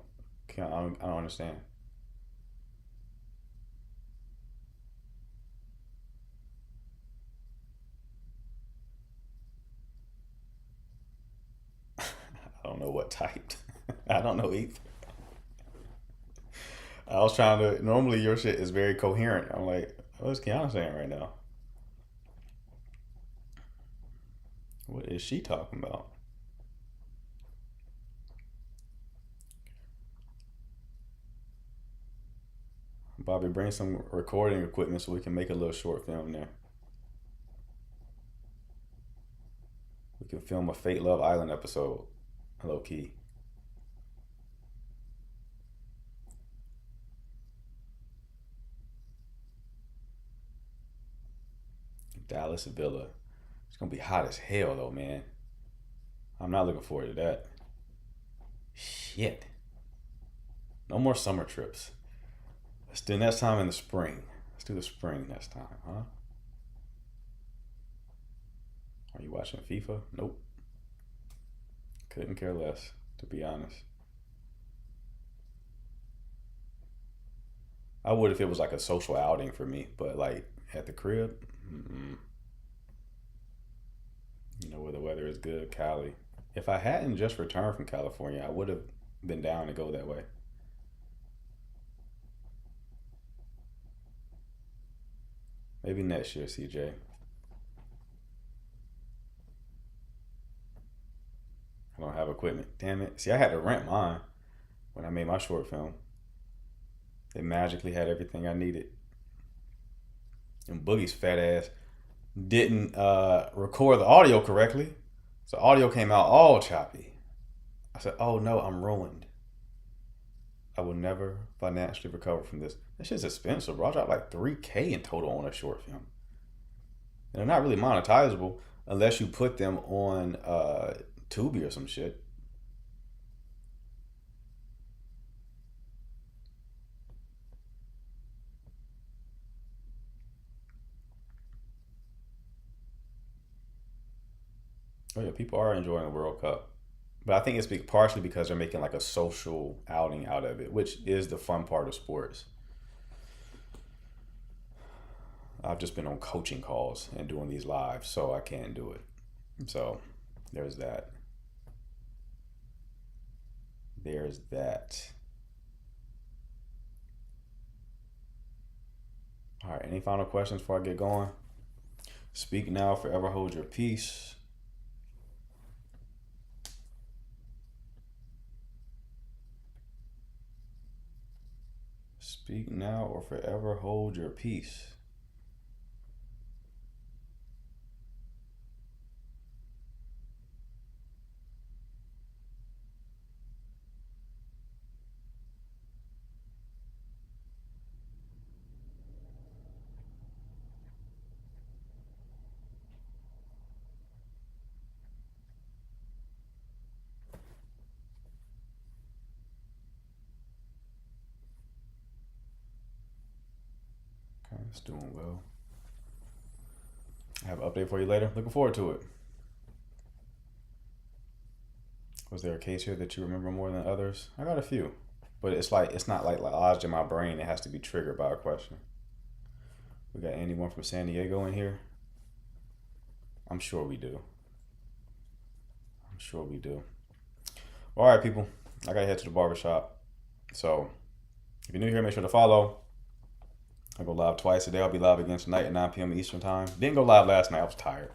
don't understand. I don't know what typed. I don't know either. I was trying to. Normally, your shit is very coherent. I'm like, what's Kiana saying right now? What is she talking about? Bobby, bring some recording equipment so we can make a little short film there. We can film a Fate Love Island episode, low key. Dallas Villa. It's gonna be hot as hell though, man. I'm not looking forward to that. Shit. No more summer trips. Let's do next time in the spring. Let's do the spring next time, huh? Are you watching FIFA? Nope. Couldn't care less, to be honest. I would if it was like a social outing for me, but like at the crib, you know, where the weather is good, Cali. If I hadn't just returned from California, I would have been down to go that way. Maybe next year, CJ. I don't have equipment. Damn it. See, I had to rent mine when I made my short film. They magically had everything I needed. And Boogie's fat ass didn't record the audio correctly. So audio came out all choppy. I said, oh no, I'm ruined. I will never financially recover from this. That shit's expensive, bro. I dropped like $3,000 in total on a short film. And they're not really monetizable unless you put them on Tubi or some shit. Oh yeah, people are enjoying the World Cup. But I think it's partially because they're making like a social outing out of it, which is the fun part of sports. I've just been on coaching calls and doing these lives, so I can't do it. So there's that. there's that. All right, any final questions before I get going? Speak now, forever hold your peace. Speak now or forever hold your peace. Okay, it's doing well. I have an update for you later. Looking forward to it. Was there a case here that you remember more than others? I got a few, but it's not like lodged in my brain. It has to be triggered by a question. We got anyone from San Diego in here? I'm sure we do. I'm sure we do. All right, people. I gotta head to the barbershop. So if you're new here, make sure to follow. I go live twice a day. I'll be live again tonight at 9 p.m. Eastern time. Didn't go live last night. I was tired.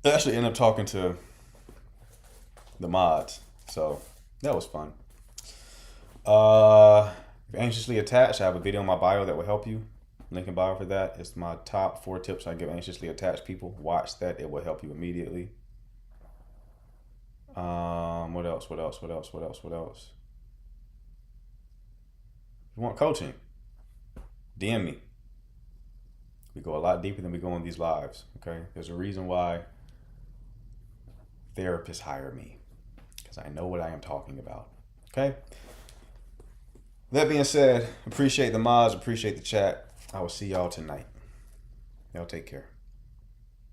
I actually ended up talking to the mods, so that was fun. If you're anxiously attached, I have a video in my bio that will help you. Link in bio for that. It's my top 4 tips I give anxiously attached people. Watch that. It will help you immediately. What else? If you want coaching, DM me. We go a lot deeper than we go on these lives, okay? There's a reason why therapists hire me, because I know what I am talking about, okay? That being said, appreciate the mods, appreciate the chat. I will see y'all tonight. Y'all take care.